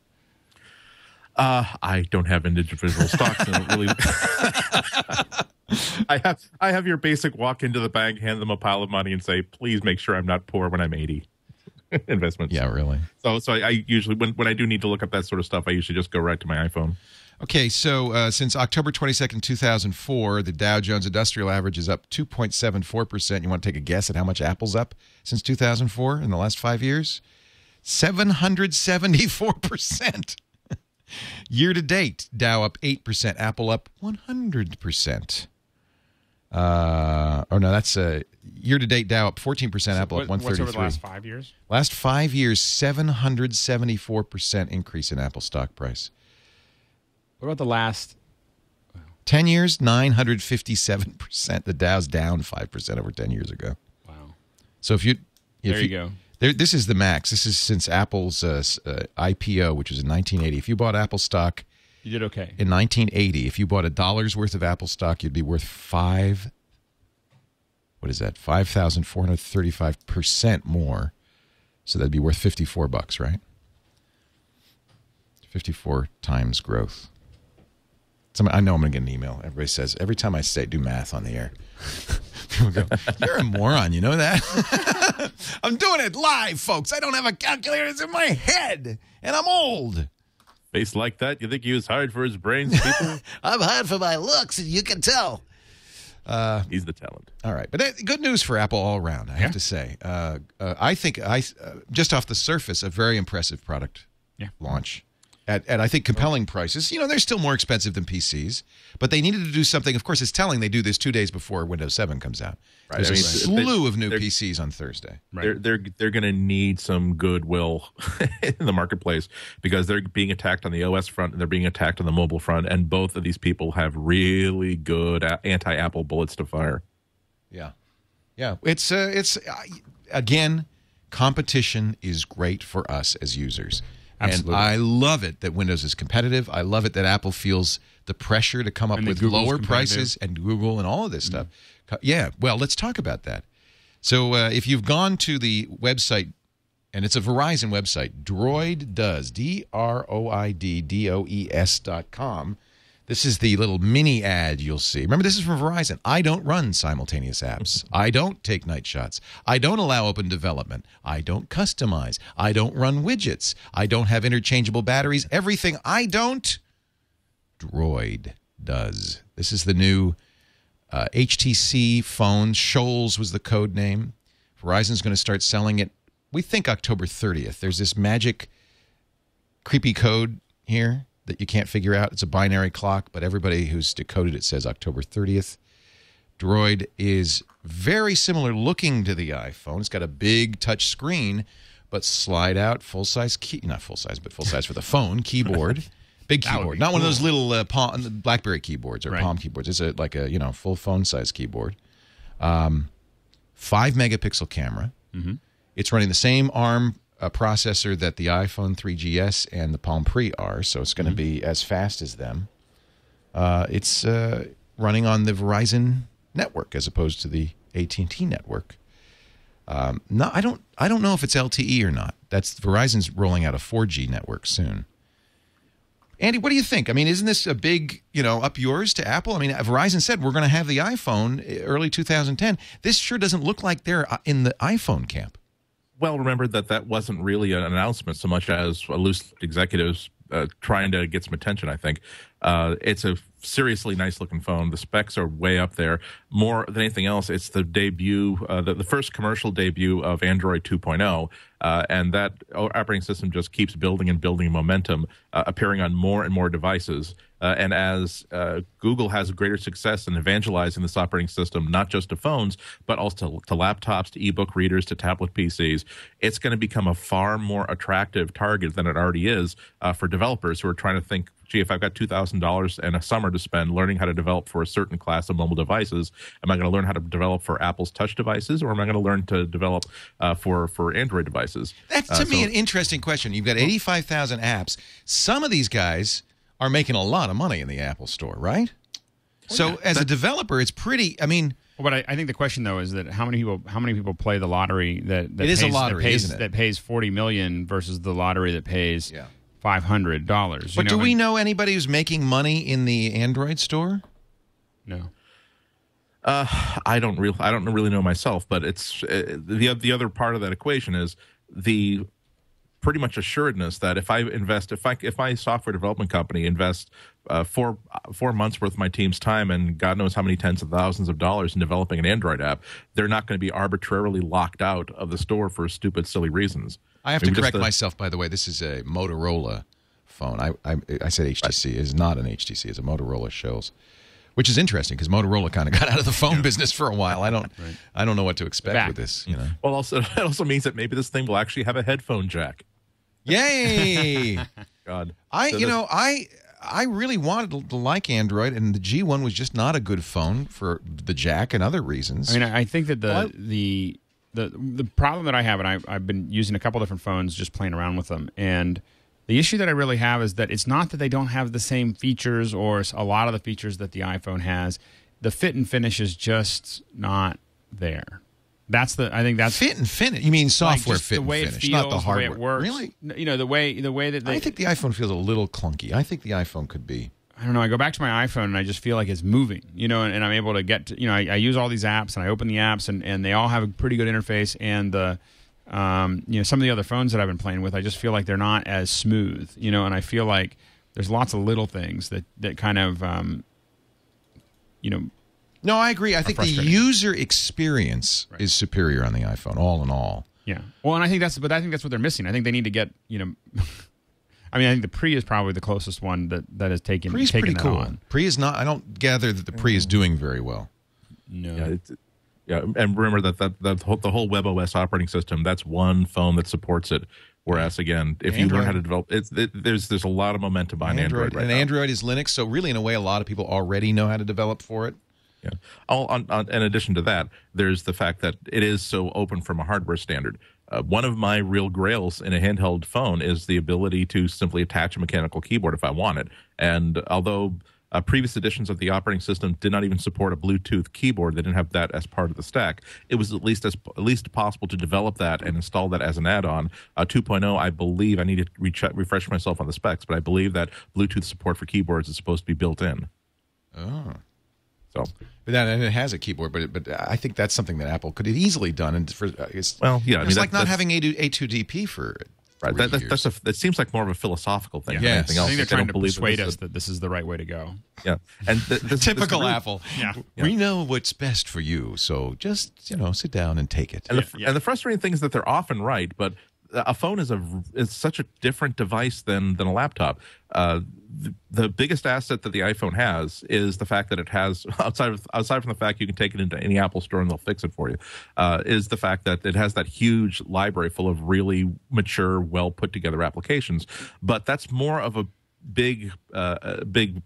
I don't have individual stocks. I don't really. I have your basic walk into the bank, hand them a pile of money, and say, "Please make sure I'm not poor when I'm 80." Investments. Yeah, really. So I usually when I do need to look up that sort of stuff, I usually just go right to my iPhone. Okay, so since October 22nd, 2004, the Dow Jones Industrial Average is up 2.74%. You want to take a guess at how much Apple's up since 2004 in the last 5 years? 774%. Year to date, Dow up 8%, Apple up 100%. Or no, that's year to date, Dow up 14%, Apple up 133%. What's over the last 5 years? Last 5 years, 774% increase in Apple stock price. What about the last 10 years, 957%. The Dow's down 5% over 10 years ago. Wow. So if you go. This is the max. This is since Apple's IPO, which was in 1980. If you bought Apple stock, You did okay. in 1980, if you bought $1 worth of Apple stock, you'd be worth $5,435% more. So that'd be worth $54, right? 54 times growth. I know I'm going to get an email. Everybody says, every time I say do math on the air, people go, you're a moron, you know that? I'm doing it live, folks. I don't have a calculator. It's in my head, and I'm old. Face like that, you think he was hired for his brains, people? I'm hard for my looks, and you can tell. He's the talent. All right. But good news for Apple all around, I have to say. I think, just off the surface, a very impressive product launch. At I think, compelling prices. You know, they're still more expensive than PCs, but they needed to do something. Of course, it's telling they do this 2 days before Windows 7 comes out. Right. There's a slew of new PCs on Thursday. Right. They're going to need some goodwill in the marketplace because they're being attacked on the OS front and they're being attacked on the mobile front, and both of these people have really good anti-Apple bullets to fire. Yeah. Yeah. It's again, competition is great for us as users. Absolutely. And I love it that Windows is competitive. I love it that Apple feels the pressure to come up with lower prices, and Google and all of this stuff. Yeah, well, let's talk about that. So if you've gone to the website, and it's a Verizon website, Droid Does, DroidDoes.com. This is the little mini ad you'll see. Remember, this is from Verizon. I don't run simultaneous apps. I don't take night shots. I don't allow open development. I don't customize. I don't run widgets. I don't have interchangeable batteries. Everything I don't, Droid does. This is the new HTC phone. Shoals was the code name. Verizon's going to start selling it, we think, October 30th. There's this magic, creepy code here that you can't figure out. It's a binary clock, but everybody who's decoded it says October 30th. Droid is very similar looking to the iPhone. It's got a big touch screen, but slide out full-size not full-size, but full-size for the phone keyboard. Big keyboard. Not one of those little BlackBerry keyboards or Palm keyboards. It's like a full phone-size keyboard. 5-megapixel camera. Mm-hmm. It's running the same ARM processor that the iPhone 3GS and the Palm Pre are, so it's going to be as fast as them. It's running on the Verizon network as opposed to the AT&T network. No, I don't know if it's LTE or not. That's Verizon's rolling out a 4G network soon. Andy, what do you think? I mean, isn't this a big, up yours to Apple? I mean, Verizon said we're going to have the iPhone early 2010. This sure doesn't look like they're in the iPhone camp. Well, remember that wasn't really an announcement so much as a loose executives trying to get some attention, I think. It's a seriously nice-looking phone. The specs are way up there. More than anything else, it's the debut, the first commercial debut of Android 2.0, and that operating system just keeps building and building momentum, appearing on more and more devices. And as Google has greater success in evangelizing this operating system, not just to phones, but also to laptops, to eBook readers, to tablet PCs, it's going to become a far more attractive target than it already is for developers who are trying to think, gee, if I've got $2,000 and a summer to spend learning how to develop for a certain class of mobile devices, am I going to learn how to develop for Apple's touch devices, or am I going to learn to develop for Android devices? That's, to me, an interesting question. You've got 85,000 apps. Some of these guys are making a lot of money in the Apple Store, right? So as a developer, it's pretty, I mean... Well, but I think the question, though, is that how many people play the lottery that it is a lottery, isn't it? That pays $40 million versus the lottery that pays $500. But do we know anybody who's making money in the Android store? No. I don't really know myself, but it's the other part of that equation is the pretty much assuredness that if my software development company invests 4 months worth of my team's time and God knows how many tens of thousands of dollars in developing an Android app, they're not going to be arbitrarily locked out of the store for stupid, silly reasons. I have to correct myself, by the way. This is a Motorola phone. I said HTC. It is not an HTC. It's a Motorola Shells, which is interesting because Motorola kind of got out of the phone business for a while. I don't know what to expect with this. Well, it also means that maybe this thing will actually have a headphone jack. Yay! God, I really wanted to like Android, and the G1 was just not a good phone for the jack and other reasons. I mean, I think that the problem that I have, and I've been using a couple different phones, just playing around with them, and the issue that I really have is that it's not that they don't have the same features or a lot of the features that the iPhone has. The fit and finish is just not there. I think that's fit and finish. You mean software like fit and finish, feels, not the hardware. The way it works. Really? The way that I think the iPhone feels a little clunky. I think the iPhone could be. I don't know. I go back to my iPhone and I just feel like it's moving, and I'm able to get to, I use all these apps and I open the apps and they all have a pretty good interface, and the some of the other phones that I've been playing with, I just feel like they're not as smooth, and I feel like there's lots of little things that kind of No, I agree. I think the user experience is superior on the iPhone, all in all. Yeah. Well, and I think that's what they're missing. I think they need to get, I think the Pre is probably the closest one that has taken Pre's pretty cool. On. Pre is not. I don't gather that the Pre is doing very well. No. Yeah, and remember that the whole WebOS operating system, that's one phone that supports it. Whereas again, if you learn how to develop, there's a lot of momentum behind Android right now. Android is Linux, so really, in a way, a lot of people already know how to develop for it. Yeah. In addition to that, there's the fact that it is so open from a hardware standard. One of my real grails in a handheld phone is the ability to simply attach a mechanical keyboard if I want it. And although previous editions of the operating system did not even support a Bluetooth keyboard, they didn't have that as part of the stack, it was at least possible to develop that and install that as an add-on. 2.0, I believe, I need to refresh myself on the specs, but I believe that Bluetooth support for keyboards is supposed to be built in. Oh. So, and it has a keyboard, but I think that's something that Apple could have easily done. And it's like not having A2DP for right. That seems like more of a philosophical thing than anything else. I think they're trying to persuade us that this is the right way to go. Yeah, and typical Apple. Yeah. We know what's best for you, so just sit down and take it. And the frustrating thing is that they're often right, but a phone is such a different device than a laptop. The biggest asset that the iPhone has is the fact that it has, outside from the fact you can take it into any Apple store and they'll fix it for you, is the fact that it has that huge library full of really mature, well put together applications. But that's more of a big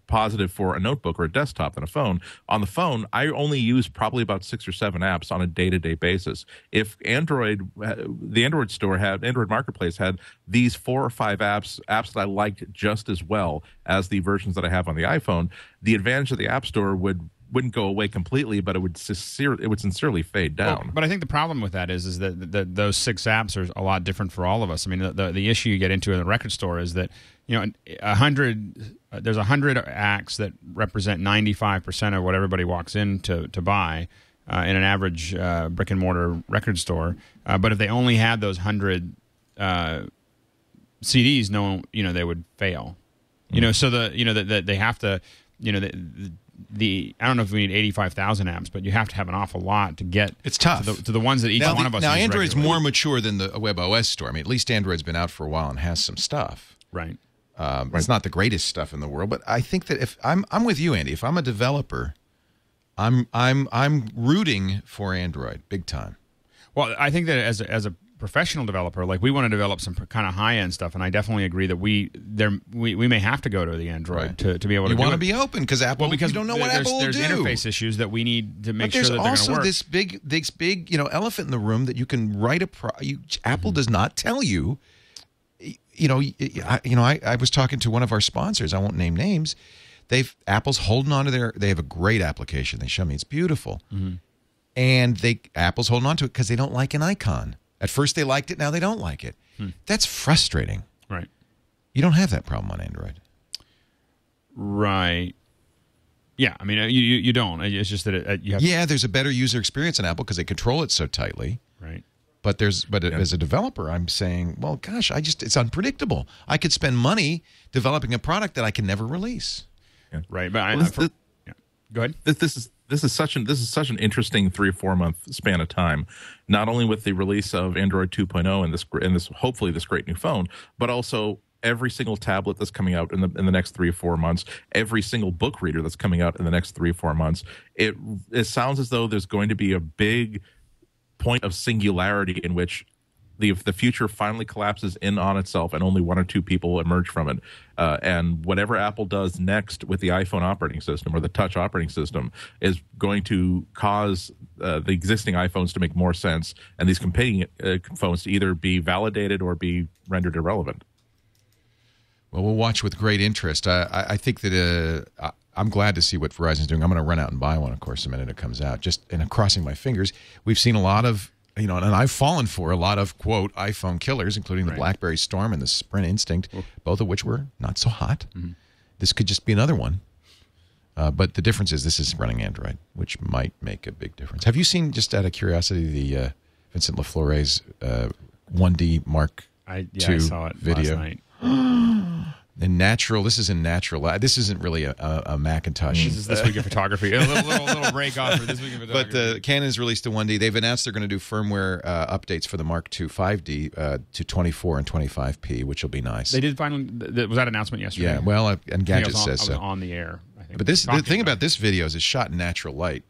positive for a notebook or a desktop than a phone. On the phone, I only use probably about 6 or 7 apps on a day-to-day basis. If the Android store Android Marketplace had these 4 or 5 apps that I liked just as well as the versions that I have on the iPhone, the advantage of the App Store wouldn't go away completely, but it would sincerely fade down. Well, but I think the problem with that is that those 6 apps are a lot different for all of us. I mean, the issue you get into in the record store is that there's 100 acts that represent 95% of what everybody walks in to buy in an average brick and mortar record store. But if they only had those 100 CDs, they would fail. So that they have to I don't know if we need 85,000 apps, but you have to have an awful lot to get. It's tough to the ones that each one of us. Now, use Android's regularly. more mature than the WebOS store. I mean, at least Android's been out for a while and has some stuff. Right. It's not the greatest stuff in the world, but I think that if I'm with you, Andy. If I'm a developer, I'm rooting for Android big time. Well, I think that as a professional developer, like we want to develop some kind of high end stuff, and I definitely agree that we may have to go to the Android to be able to. You want to be open because Apple. Well, because you don't know what Apple will do. There's interface issues that we need to make sure that they're going to work. There's also this big elephant in the room that you can write Apple does not tell you. I was talking to one of our sponsors. I won't name names. Apple's holding on to they have a great application. They show me it's beautiful, and Apple's holding on to it because they don't like an icon. At first they liked it, now they don't like it. That's frustrating. Right. You don't have that problem on Android. Right. Yeah, I mean, you don't. It's just that you have. Yeah, there's a better user experience in Apple because they control it so tightly. Right. But as a developer, I'm saying, well, gosh, it's unpredictable. I could spend money developing a product that I can never release. Yeah. Right. But go ahead. This is such an interesting 3 or 4 month span of time, not only with the release of Android 2.0 and this hopefully this great new phone, but also every single tablet that's coming out in the next 3 or 4 months, every single book reader that's coming out in the next 3 or 4 months. It sounds as though there's going to be a big point of singularity in which the future finally collapses in on itself and only 1 or 2 people emerge from it. And whatever Apple does next with the iPhone operating system or the Touch operating system is going to cause the existing iPhones to make more sense and these competing phones to either be validated or be rendered irrelevant. Well, we'll watch with great interest. I think that I'm glad to see what Verizon's doing. I'm going to run out and buy one, of course, the minute it comes out. And I'm crossing my fingers. We've seen a lot of, and I've fallen for a lot of, quote, iPhone killers, including the BlackBerry Storm and the Sprint Instinct, both of which were not so hot. Mm-hmm. This could just be another one. But the difference is this is running Android, which might make a big difference. Have you seen, just out of curiosity, the Vincent LaFlore's 1D Mark II I saw it video? Last night. In natural, this is in natural. This isn't really a Macintosh. This is This Week in Photography. A little break off for This Week in Photography. But Canon's released a 1D. They've announced they're going to do firmware updates for the Mark II 5D to 24 and 25p, which will be nice. They did finally. Was that announcement yesterday? Yeah, well, and Gadget says so. I was on the air, I think. But the thing about this video is it's shot in natural light,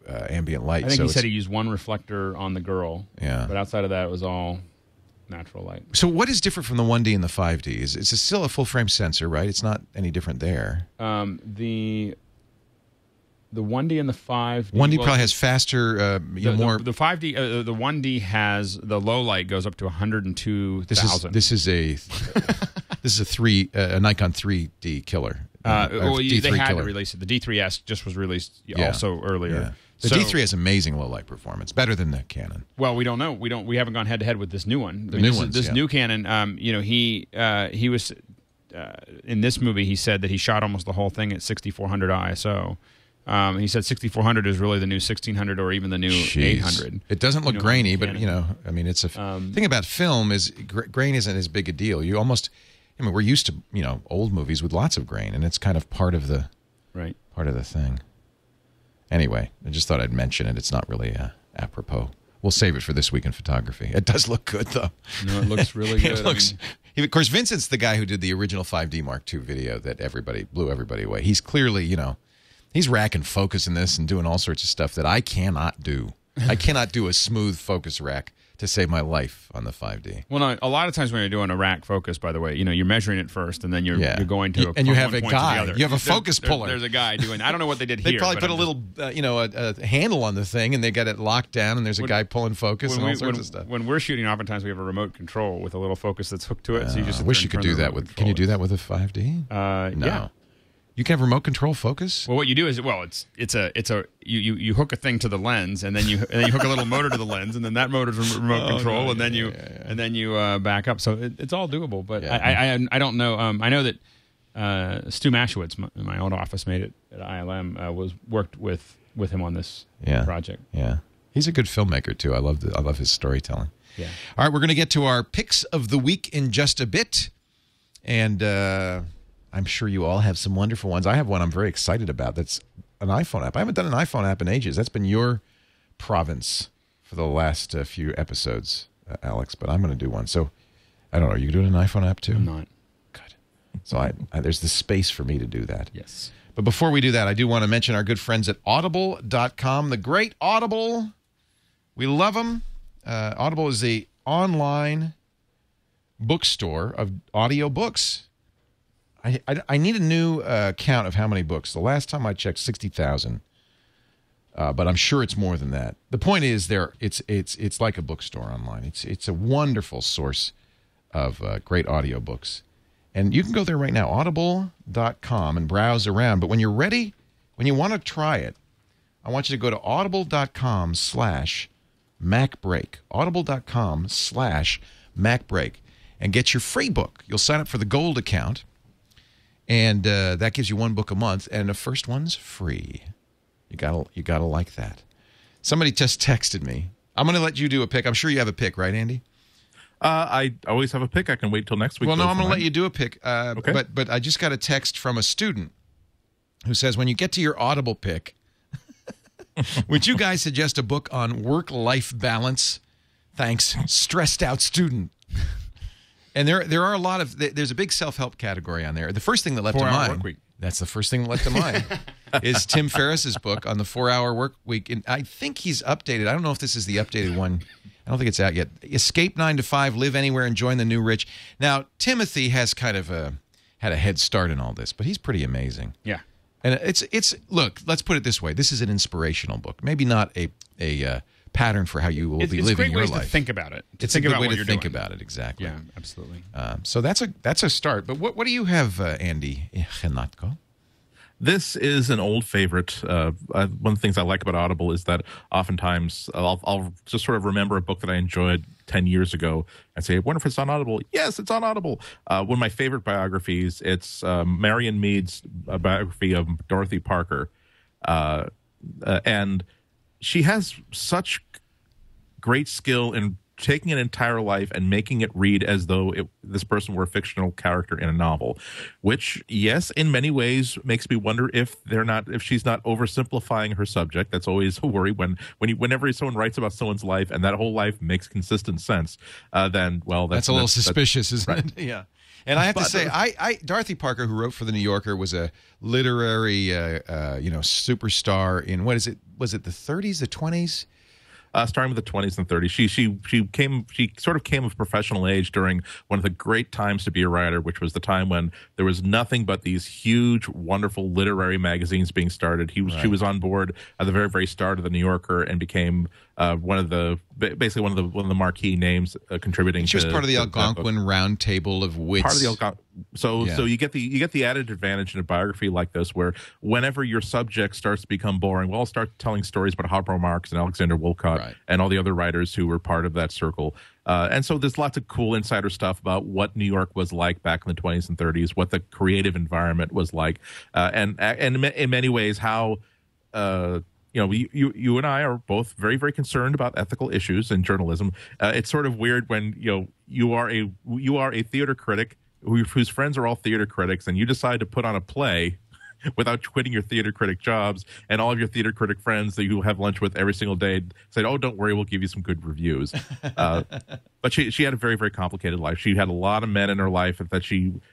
ambient light. I think he said he used one reflector on the girl. Yeah. But outside of that, it was all natural light. So what is different from the 1D and the 5D? It's still a full-frame sensor, right? It's not any different there. The 1D and the 5D... 1D probably has faster, more... The 5D, the 1D has... The low light goes up to 102,000. This is a Nikon 3D killer. They had to release it. The D3S just was released also earlier. Yeah. The D3 has amazing low light performance, better than the Canon. Well, we don't know. We haven't gone head to head with this new one. This new Canon. He was in this movie. He said that he shot almost the whole thing at 6400 ISO. He said 6400 is really the new 1600 or even the new 800. It doesn't look grainy, but it's a thing about film is grain isn't as big a deal. You almost, we're used to old movies with lots of grain, and it's kind of part of the thing. Anyway, I just thought I'd mention it. It's not really apropos. We'll save it for This Week in Photography. It does look good, though. No, it looks really good. Of course, Vincent's the guy who did the original 5D Mark II video that blew everybody away. He's clearly, he's racking focus in this and doing all sorts of stuff that I cannot do. I cannot do a smooth focus rack to save my life on the 5D. Well, no, a lot of times when you're doing a rack focus, by the way, you're measuring it first, and then you're going to and you have a guy. You have a focus puller. There's a guy doing. I don't know what they did here. They probably put a little, a handle on the thing, and they got it locked down, and there's a guy pulling focus and all sorts of stuff. When we're shooting, oftentimes we have a remote control with a little focus that's hooked to it. So you just I wish you could do that with. Can you do that with a 5D? No. Yeah. You can have remote control focus. Well, what you do is you hook a thing to the lens, and then you hook a little motor to the lens, and then that motor's remote control, and then you back up. So it's all doable. But I don't know. I know that Stu Maschwitz, my old office mate at ILM, worked with him on this project. Yeah, he's a good filmmaker too. I love his storytelling. Yeah. All right, we're going to get to our picks of the week in just a bit, and. I'm sure you all have some wonderful ones. I have one I'm very excited about. That's an iPhone app. I haven't done an iPhone app in ages. That's been your province for the last few episodes, Alex, but I'm going to do one. So, I don't know. Are you doing an iPhone app too? I'm not. Good. So, there's the space for me to do that. Yes. But before we do that, I do want to mention our good friends at Audible.com. The great Audible. We love them. Audible is the online bookstore of audio books. I need a new count of how many books. The last time I checked, 60,000. But I'm sure it's more than that. The point is, it's like a bookstore online. It's a wonderful source of great audiobooks. And you can go there right now, audible.com, and browse around. But when you're ready, when you want to try it, I want you to go to audible.com/MacBreak. Audible.com/MacBreak. and get your free book. You'll sign up for the Gold account, and that gives you one book a month, and the first one's free. You gotta like that. Somebody just texted me. I'm going to let you do a pick. I'm sure you have a pick, right, Andy? I always have a pick. I can wait till next week. Well, no, I'm going to let you do a pick. Okay. But I just got a text from a student who says, when you get to your Audible pick, would you guys suggest a book on work-life balance? Thanks, stressed out student. And there are a lot of, there's a big self-help category on there. The first thing that leapt to 4-hour mind, work week. that's the first thing that leapt to mind, is Tim Ferriss's book on the 4-hour work week. And I think he's updated. I don't know if this is the updated one. I don't think it's out yet. Escape 9 to 5, live anywhere, and join the new rich. Now, Timothy has kind of had a head start in all this, but he's pretty amazing. Yeah. And it's look, let's put it this way. This is an inspirational book. Maybe not a pattern for how you will be living your life. To think about it. It's a good way to think about it, exactly. Yeah, absolutely. So that's a start. But what do you have, Andy? Ihnatko? This is an old favorite. One of the things I like about Audible is that oftentimes I'll just sort of remember a book that I enjoyed 10 years ago and say, I wonder if it's on Audible. Yes, it's on Audible. One of my favorite biographies, it's Marion Mead's biography of Dorothy Parker. And she has such great skill in taking an entire life and making it read as though this person were a fictional character in a novel, which, yes, in many ways makes me wonder if she's not oversimplifying her subject. That's always a worry whenever someone writes about someone's life and that whole life makes consistent sense. Then, well, that's a little suspicious, isn't right. it? Yeah. And I have to say, Dorothy Parker, who wrote for the New Yorker, was a literary, superstar in what is it? Was it the 30s, the 20s? Starting with the 20s and 30s. She sort of came of professional age during one of the great times to be a writer, which was the time when there was nothing but these huge, wonderful literary magazines being started. She was on board at the very, very start of the New Yorker and became one of the marquee names contributing. She was part of the Algonquin Round Table of Wits. Part of the Algonquin. So you get the added advantage in a biography like this, where whenever your subject starts to become boring, well, I'll start telling stories about Harpo Marx and Alexander Woollcott and all the other writers who were part of that circle. And so there's lots of cool insider stuff about what New York was like back in the 20s and 30s, what the creative environment was like, and in many ways how. You and I are both very, very concerned about ethical issues in journalism. It's sort of weird when you are a theater critic whose friends are all theater critics, and you decide to put on a play without quitting your theater critic jobs, and all of your theater critic friends that you have lunch with every single day said, "Oh, don't worry, we'll give you some good reviews." But she had a very, very complicated life. She had a lot of men in her life that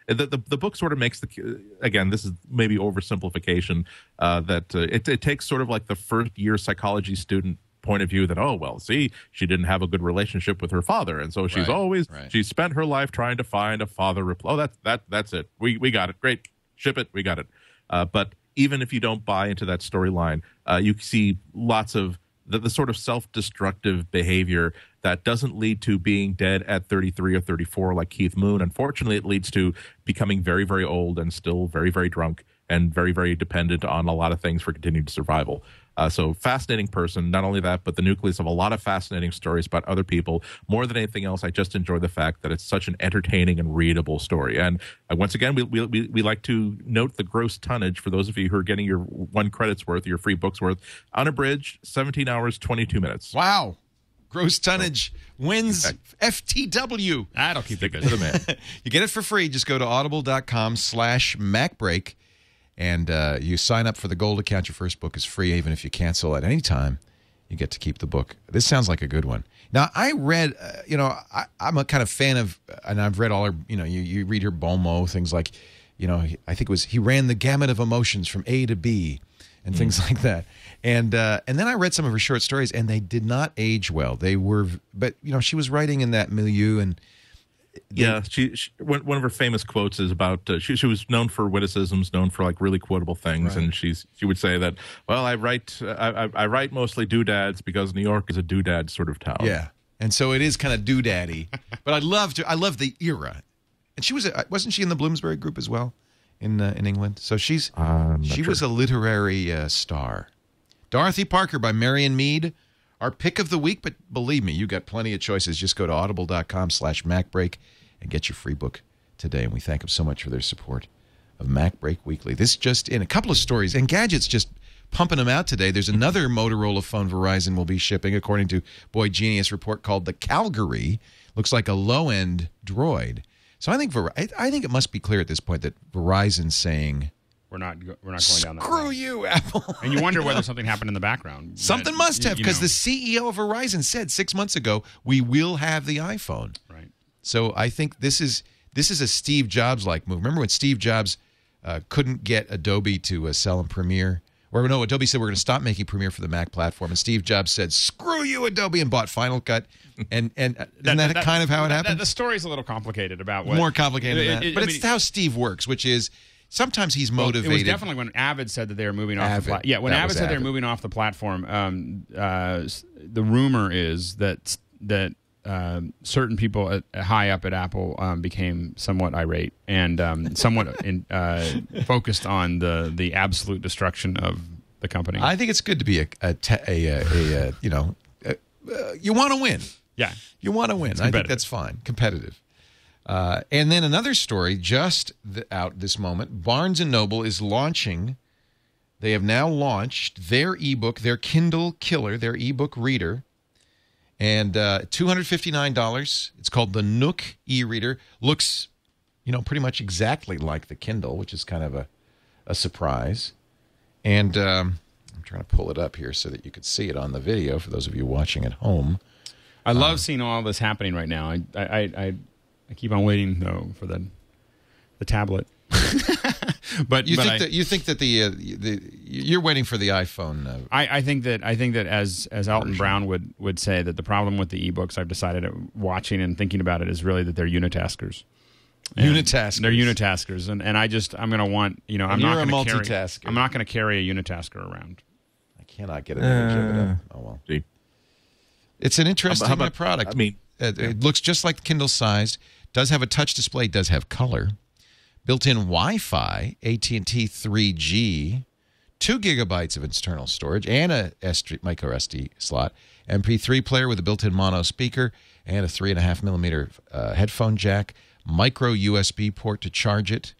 the book sort of makes again, this is maybe oversimplification, that it takes sort of like the first year psychology student point of view that, oh, well, see, she didn't have a good relationship with her father, and so she's she spent her life trying to find a father. That's it. We got it. Great. Ship it. We got it. But even if you don't buy into that storyline, you see lots of the sort of self-destructive behavior that doesn't lead to being dead at 33 or 34 like Keith Moon. Unfortunately, it leads to becoming very, very old and still very, very drunk and very, very dependent on a lot of things for continued survival. So fascinating person. Not only that, but the nucleus of a lot of fascinating stories about other people. More than anything else, I just enjoy the fact that it's such an entertaining and readable story. And once again, we like to note the gross tonnage for those of you who are getting your 1 credit's worth, your free book's worth, unabridged, 17 hours, 22 minutes. Wow. Gross tonnage wins FTW. That'll keep it good. To the man. You get it for free. Just go to audible.com/MacBreak. And you sign up for the Gold account. Your first book is free. Even if you cancel at any time, you get to keep the book. This sounds like a good one. Now, I read, I'm a kind of fan of, and I've read all her, you read her bon mot, things like, I think it was, he ran the gamut of emotions from A to B and things like that. And then I read some of her short stories, and they did not age well. They were, but, she was writing in that milieu, and yeah, she one of her famous quotes is about she was known for witticisms, known for like really quotable things, and she would say that, well, I write mostly doodads because New York is a doodad sort of town. Yeah, and so it is kind of doodaddy, but I love the era, and she wasn't she in the Bloomsbury group as well in England? So she was a literary star. Dorothy Parker by Marion Mead. Our pick of the week, but believe me, you got plenty of choices. Just go to audible.com/MacBreak and get your free book today. And we thank them so much for their support of MacBreak Weekly. This just in a couple of stories, and Gadget's just pumping them out today. There's another Motorola phone Verizon will be shipping, according to Boy Genius report, called the Calgary. Looks like a low-end Droid. So I think it must be clear at this point that Verizon's saying, we're not going down that screw road. you, Apple. And you wonder whether something happened in the background. Something must have, because the CEO of Verizon said 6 months ago, we will have the iPhone. Right. So I think this is a Steve Jobs-like move. Remember when Steve Jobs couldn't get Adobe to sell him Premiere? Or no, Adobe said we're going to stop making Premiere for the Mac platform, and Steve Jobs said, "Screw you, Adobe," and bought Final Cut. And isn't that kind of how it happened? The story's a little complicated about what more complicated than that, but it's how Steve works, which is sometimes he's motivated. It was definitely when Avid said that they were moving off the platform. Yeah, when Avid said they were moving off the platform, the rumor is that certain people high up at Apple became somewhat irate and somewhat focused on the absolute destruction of the company. I think it's good to be you want to win. Yeah, you want to win. I think that's fine. Competitive. And then another story just out this moment. Barnes & Noble is launching. They have now launched their ebook, their Kindle Killer, their ebook reader. And $259. It's called the Nook e-reader. Looks, pretty much exactly like the Kindle, which is kind of a surprise. And I'm trying to pull it up here so that you could see it on the video for those of you watching at home. I love seeing all this happening right now. I keep on waiting though for the tablet. But you think that you're waiting for the iPhone. I think that as Alton Brown would say, that the problem with the ebooks, I've decided watching and thinking about it, is really that they're unitaskers. They're unitaskers, and I'm going to want I'm not going to carry a unitasker around. I cannot get an image of it up. Oh well. See. It's an interesting product. I mean, it looks just like the Kindle sized. Does have a touch display. Does have color. Built-in Wi-Fi, AT&T 3G, 2 gigabytes of internal storage, and a micro SD slot. MP3 player with a built-in mono speaker and a 3.5 millimeter headphone jack. Micro USB port to charge it.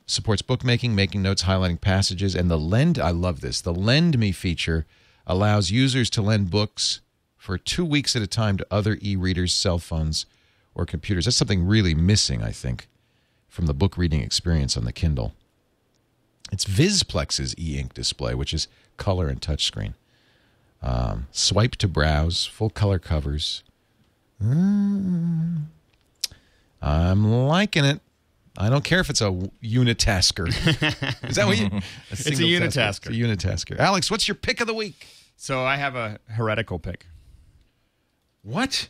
Supports bookmaking, making notes, highlighting passages, and the Lend. I love this. The Lend Me feature allows users to lend books for 2 weeks at a time to other e-readers, cell phones, or computers. That's something really missing, I think, from the book reading experience on the Kindle. It's Visplex's e-ink display, which is color and touchscreen. Swipe to browse, full color covers. I'm liking it. I don't care if it's a unitasker. Is that what you? It's a unitasker. It's a unitasker. Alex, what's your pick of the week? So I have a heretical pick. What?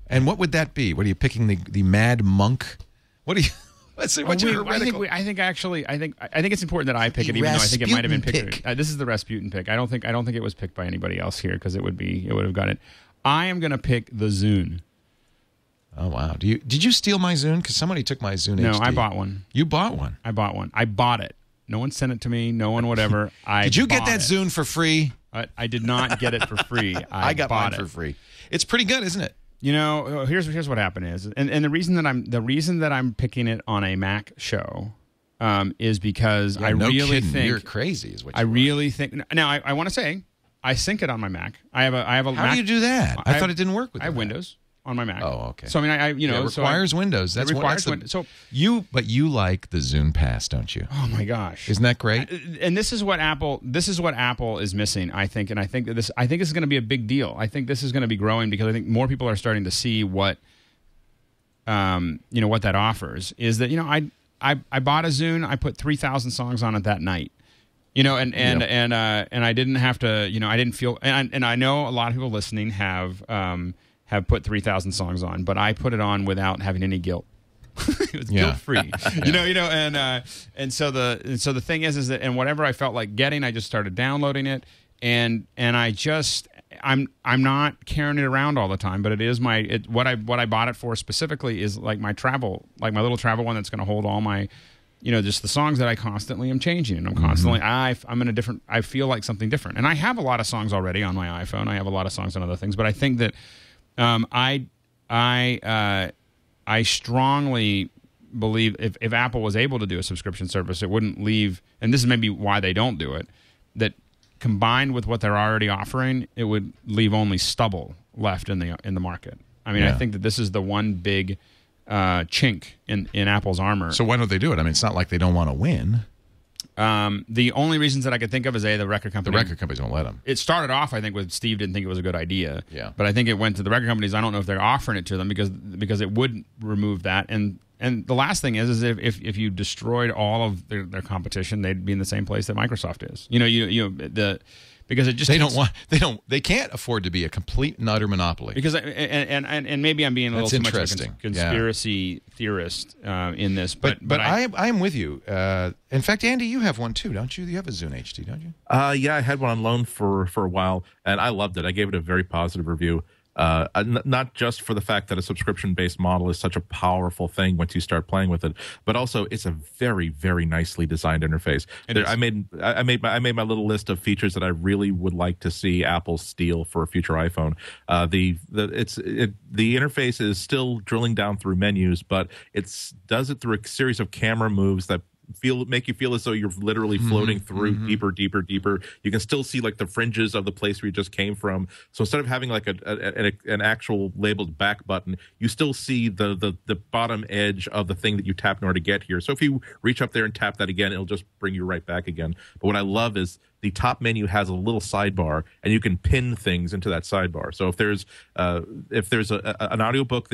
And what would that be? What are you picking? The Mad Monk? What do you? What's your heretical? I think it's important that I pick it, even though I think it might have been picked. This is the Rasputin pick. I don't think it was picked by anybody else here, because it would have got it. I am going to pick the Zune. Oh wow! Did you steal my Zune? Because somebody took my Zune. No, HD. I bought one. You bought one? I bought one. I bought it. No one sent it to me. No one whatever. Did you get that Zune for free? I did not get it for free. I got mine for free. It's pretty good, isn't it? Here's what happened is, and the reason that I'm picking it on a Mac show, is because I really think you're crazy. Is what I really think. Now I want to say I sync it on my Mac. I have a. How Mac, do you do that? I thought it didn't work with. I have Windows on my Mac. Oh, okay. So I mean, it requires Windows. That's Windows. So but you like the Zune Pass, don't you? Oh my gosh, isn't that great? And this is what Apple is missing, I think. And I think this is going to be a big deal. I think this is going to be growing, because I think more people are starting to see what, what that offers. Is that I bought a Zune. I put 3,000 songs on it that night. And I didn't have to. I didn't feel. And I know a lot of people listening have put 3,000 songs on, but I put it on without having any guilt. It was guilt free, and so the thing is that, and whatever I felt like getting, I just started downloading it, and I'm not carrying it around all the time, but it is what I bought it for specifically is like my little travel one that's going to hold all my, just the songs that I constantly am changing, and I'm constantly I'm in a different. I feel like something different, and I have a lot of songs already on my iPhone. I have a lot of songs on other things, but I think that I strongly believe if Apple was able to do a subscription service, it wouldn't leave, and this is maybe why they don't do it, that combined with what they're already offering, it would leave only stubble left in the market. I mean, I think that this is the one big chink in Apple's armor. So why don't they do it? I mean, it's not like they don't want to win. The only reasons that I could think of is the record company. The record companies won't let them. It started off, I think, with Steve didn't think it was a good idea. Yeah. But I think it went to the record companies. I don't know if they're offering it to them because it would remove that. And the last thing is if you destroyed all of their competition, they'd be in the same place that Microsoft is. Because it just they can't afford to be a complete and utter monopoly. Because and maybe I'm being a little too much of a conspiracy theorist in this, but I am with you. In fact, Andy, you have one too, don't you? You have a Zune HD, don't you? Yeah, I had one on loan for a while, and I loved it. I gave it a very positive review. Not just for the fact that a subscription-based model is such a powerful thing once you start playing with it, but also it's a very, very nicely designed interface. I made my little list of features that I really would like to see Apple steal for a future iPhone. The interface is still drilling down through menus, but does it through a series of camera moves that make you feel as though you're literally floating through deeper. You can still see like the fringes of the place where you just came from. So instead of having like an actual labeled back button, you still see the bottom edge of the thing that you tap in order to get here. So if you reach up there and tap that again, it'll just bring you right back again. But what I love is the top menu has a little sidebar, and you can pin things into that sidebar. So if there's an audiobook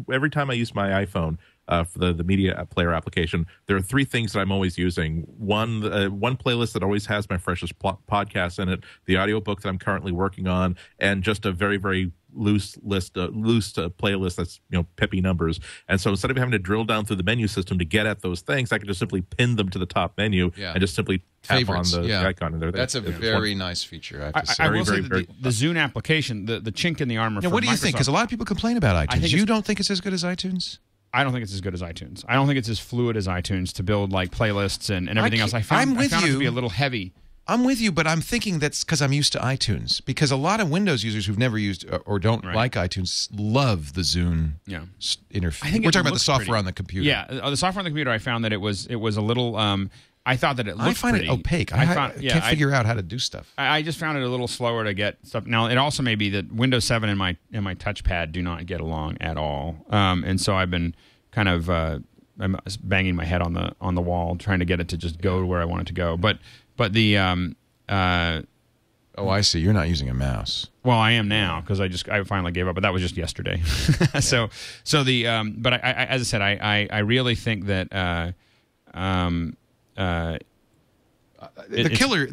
every time I use my iPhone for the media player application, there are three things that I'm always using. One playlist that always has my freshest podcasts in it, the audiobook that I'm currently working on, and just a very, very loose playlist that's peppy numbers. And so instead of having to drill down through the menu system to get at those things, I can just simply pin them to the top menu and just simply tap on the icon. And that's a very nice feature. I have to say. I will say the Zune application, the chink in the armor. Now, what do you think? Because a lot of people complain about iTunes. You don't think it's as good as iTunes? I don't think it's as good as iTunes. I don't think it's as fluid as iTunes to build like playlists and everything else. I found it to be a little heavy. I'm with you, but I'm thinking that's because I'm used to iTunes. Because a lot of Windows users who've never used or don't like iTunes love the Zune interface. We're talking about the software on the computer. Yeah, the software on the computer, I found that it was a little. I thought that it looked pretty. it opaque. I can't figure out how to do stuff. I just found it a little slower to get stuff. Now, it also may be that Windows 7 and my touchpad do not get along at all, and so I've been kind of I'm banging my head on the wall trying to get it to just go where I want it to go. But the I see. You're not using a mouse. Well, I am now because I finally gave up, but that was just yesterday. So but as I said, I really think that the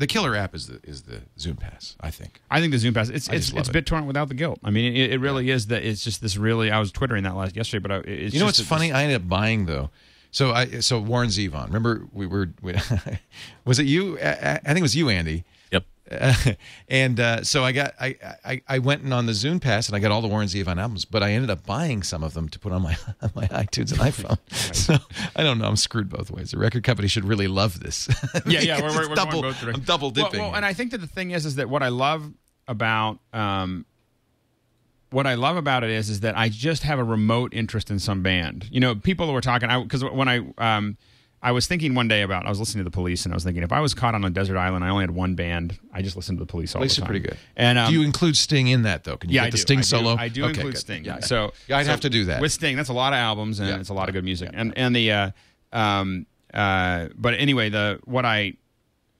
killer app is the Zune Pass. I think the Zune Pass it's BitTorrent without the guilt. I mean, it really is that. It's just this really. I was twittering that yesterday, but it's what's funny? I ended up buying though. So Warren Zevon. Remember we was it you? I think it was you, Andy. Yep. So I went on the Zune Pass and I got all the Warren Zevon albums, but I ended up buying some of them to put on my iTunes and iPhone. Right. So I don't know. I'm screwed both ways. The record company should really love this. Yeah. We're double. Going both I'm double dipping. Well, and I think that the thing is that what I love about it is that I just have a remote interest in some band. People were talking because when I was thinking one day I was listening to the Police, and I was thinking if I was caught on a desert island, I only had one band, I just listened to the Police all the time. Police are pretty good. And do you include Sting in that though? Can you get the Sting solo? I do include Sting. Yeah. So I'd have to do that with Sting. That's a lot of albums, and it's a lot of good music. Yeah. But anyway,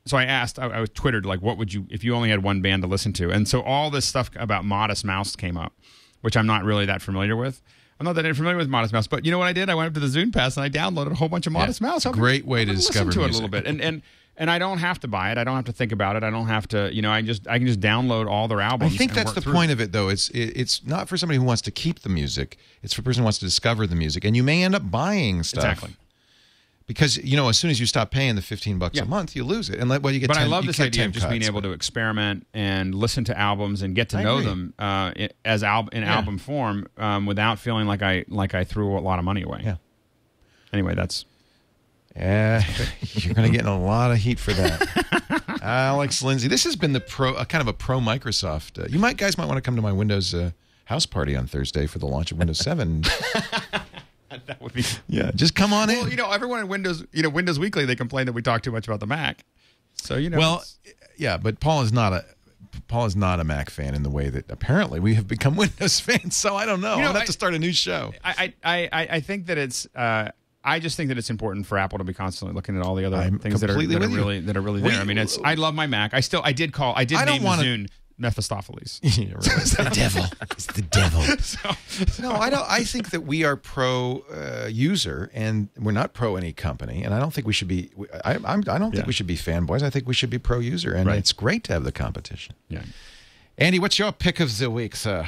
So I asked, I was twittered, like, what would you, if you only had one band to listen to? And so all this stuff about Modest Mouse came up, which I'm not really that familiar with. I'm not that familiar with Modest Mouse, but you know what I did? I went up to the Zune Pass and I downloaded a whole bunch of Modest Mouse. Great way to discover music. Listen to it a little bit. And I don't have to buy it. I don't have to think about it. I don't have to, I can just download all their albums. I think that's the point of it, though. It's not for somebody who wants to keep the music. It's for a person who wants to discover the music. And you may end up buying stuff. Exactly. Because, as soon as you stop paying the $15 a month, you lose it. And you get but I love this idea of just being able to experiment and listen to albums and get to know them as album form without feeling like I threw a lot of money away. Yeah. Anyway, that's... you're going to get in a lot of heat for that. Alex Lindsay. This has been kind of a pro Microsoft. You guys might want to come to my Windows house party on Thursday for the launch of Windows 7. That would be. Yeah, just come on Well, in. everyone in Windows, Windows Weekly, they complain that we talk too much about the Mac. So Well, yeah, but Paul is not a Mac fan in the way that apparently we have become Windows fans. So I don't know. I'm gonna have to start a new show. I think that it's. I just think that it's important for Apple to be constantly looking at all the other things that are completely with you. really there. I mean, I love my Mac. I did name the Zune Mephistopheles. Yeah, right. The devil. It's the devil. No, I don't. I think that we are pro user, and we're not pro any company. And I don't think we should be. I don't think we should be fanboys. I think we should be pro user, and it's great to have the competition. Yeah. Andy, what's your pick of the week, sir?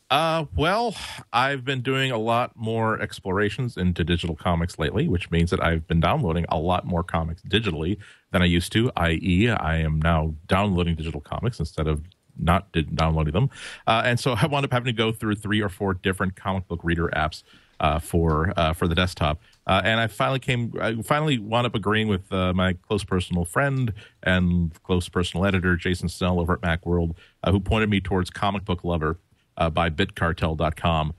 Well, I've been doing a lot more explorations into digital comics lately, which means that I've been downloading a lot more comics digitally than I used to, i.e. I am now downloading digital comics instead of not downloading them. And so I wound up having to go through 3 or 4 different comic book reader apps for the desktop. And I finally wound up agreeing with my close personal friend and close personal editor, Jason Snell over at Macworld, who pointed me towards ComicBookLover. By bitcartel.com.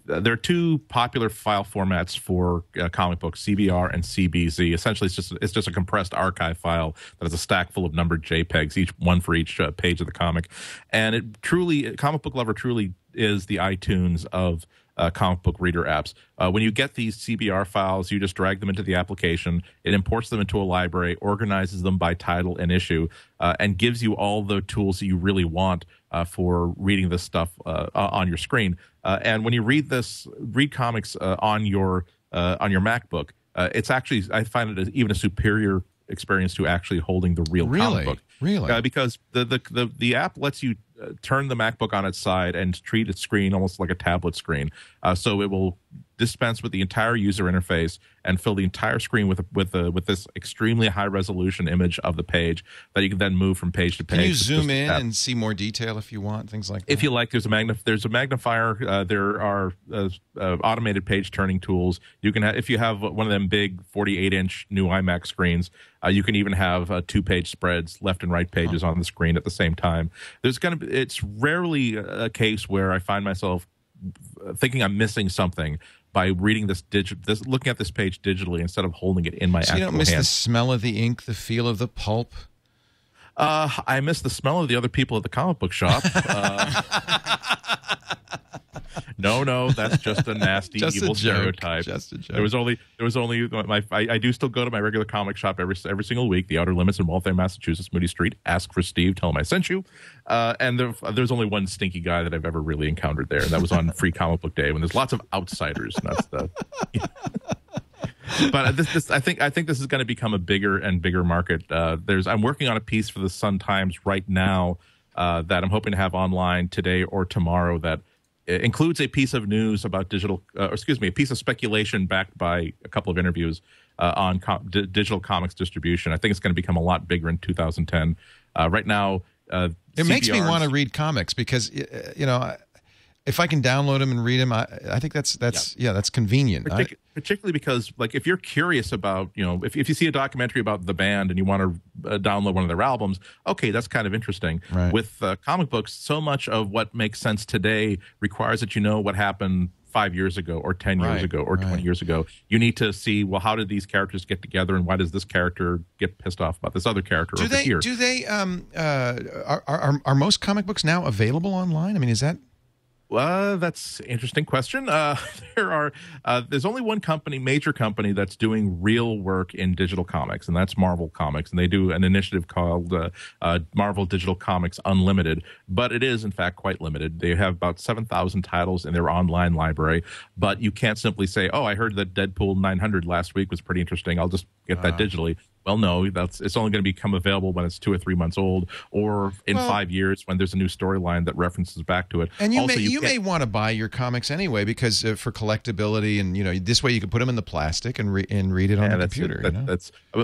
There are 2 popular file formats for comic books, CBR and CBZ. Essentially, it's just a compressed archive file that has a stack full of numbered JPEGs, one for each page of the comic. And ComicBookLover truly is the iTunes of comic book reader apps. When you get these CBR files, you just drag them into the application. It imports them into a library, organizes them by title and issue, and gives you all the tools that you really want for reading this stuff on your screen. And when you read comics on your MacBook, it's actually, I find it even a superior experience to actually holding the real comic book. Really? Because the app lets you turn the MacBook on its side and treat its screen almost like a tablet screen. So it will dispense with the entire user interface and fill the entire screen with this extremely high resolution image of the page that you can then move from page to page. Can you zoom in and see more detail if you want, things like that? If you like, there's a magnifier. There are automated page turning tools. You can if you have one of them big 48-inch new iMac screens, you can even have 2-page spreads, left and right pages on the screen at the same time. It's rarely a case where I find myself thinking I'm missing something by reading looking at this page digitally instead of holding it in my actual hand. You don't miss the smell of the ink, the feel of the pulp? I miss the smell of the other people at the comic book shop. No, that's just a nasty, evil stereotype. Just a joke. There was only I do still go to my regular comic shop every single week. The Outer Limits in Waltham, Massachusetts, Moody Street. Ask for Steve. Tell him I sent you. And there's only one stinky guy that I've ever really encountered there, and that was on Free Comic Book Day when there's lots of outsiders. And that's the. But I think this is going to become a bigger and bigger market. I'm working on a piece for the Sun Times right now that I'm hoping to have online today or tomorrow that includes a piece of news about a piece of speculation backed by a couple of interviews on digital comics distribution. I think it's going to become a lot bigger in 2010. Right now, it makes me want to read comics because if I can download them and read them, I think that's convenient. Particularly because, like, if you're curious about, if you see a documentary about the band and you want to download one of their albums, okay, that's kind of interesting. Right. With comic books, so much of what makes sense today requires that you know what happened 5 years ago or 10 years ago or 20 years ago. You need to see, well, how did these characters get together and why does this character get pissed off about this other character over here? Do they are most comic books now available online? I mean, is that... That's an interesting question. There's only one major company that's doing real work in digital comics, and that's Marvel Comics, and they do an initiative called Marvel Digital Comics Unlimited, but it is in fact quite limited. They have about 7,000 titles in their online library, but you can't simply say, "Oh, I heard that Deadpool 900 last week was pretty interesting. I'll just get that digitally." Well, no, it's only going to become available when it's 2 or 3 months old, or in 5 years when there's a new storyline that references back to it. And you may want to buy your comics anyway because for collectability, and this way you can put them in the plastic and read it on the computer.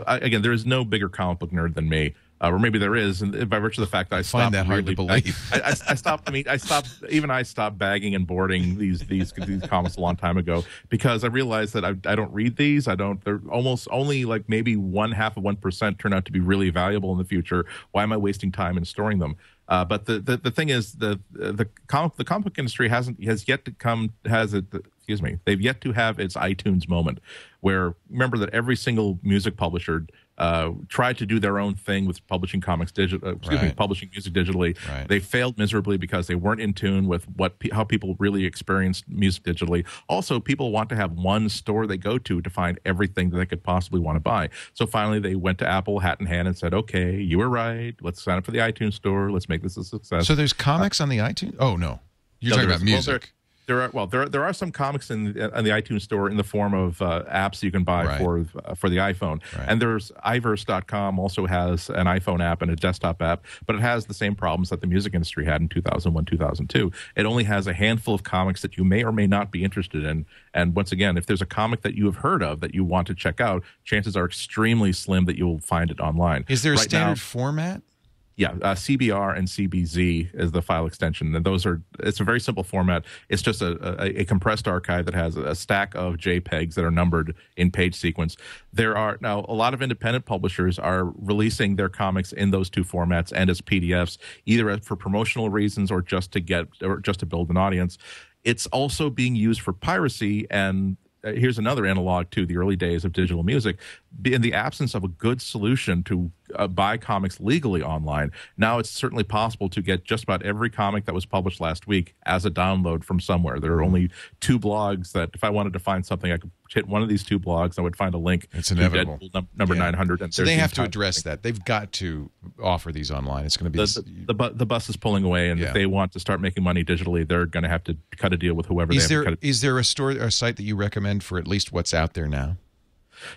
Again, there is no bigger comic book nerd than me. Or maybe there is, and by virtue of the fact that I stopped, find that hard to believe. I stopped bagging and boarding these comics a long time ago because I realized that I don't read these. They're almost only like maybe 0.5% turn out to be really valuable in the future. Why am I wasting time in storing them? But the thing is, the comic book industry has yet to come excuse me, they've yet to have its iTunes moment where, remember that every single music publisher tried to do their own thing with publishing publishing music digitally. Right. They failed miserably because they weren't in tune with how people really experienced music digitally. Also, people want to have one store they go to find everything that they could possibly want to buy. So finally, they went to Apple, hat in hand, and said, "Okay, you were right. Let's sign up for the iTunes store. Let's make this a success." So there's comics on the iTunes? Oh, no. You're talking about music. There are some comics in the iTunes store in the form of apps you can buy for the iPhone. Right. And there's iverse.com also has an iPhone app and a desktop app, but it has the same problems that the music industry had in 2001, 2002. It only has a handful of comics that you may or may not be interested in. And once again, if there's a comic that you have heard of that you want to check out, chances are extremely slim that you will find it online. Is there a standard format? Yeah, CBR and CBZ is the file extension, and it's a very simple format. It's just a compressed archive that has a stack of JPEGs that are numbered in page sequence. There are now a lot of independent publishers are releasing their comics in those two formats and as PDFs, either for promotional reasons or just to build an audience. It's also being used for piracy, and here's another analog to the early days of digital music. In the absence of a good solution to buy comics legally online, now it's certainly possible to get just about every comic that was published last week as a download from somewhere. There are only two blogs that if I wanted to find something, I could hit one of these two blogs, I would find a link. It's inevitable. To Deadpool number 900. And so they have to address that. They've got to offer these online. It's going to be the bus is pulling away, and if they want to start making money digitally, they're going to have to cut a deal with whoever. Is there a store or a site that you recommend for at least what's out there now?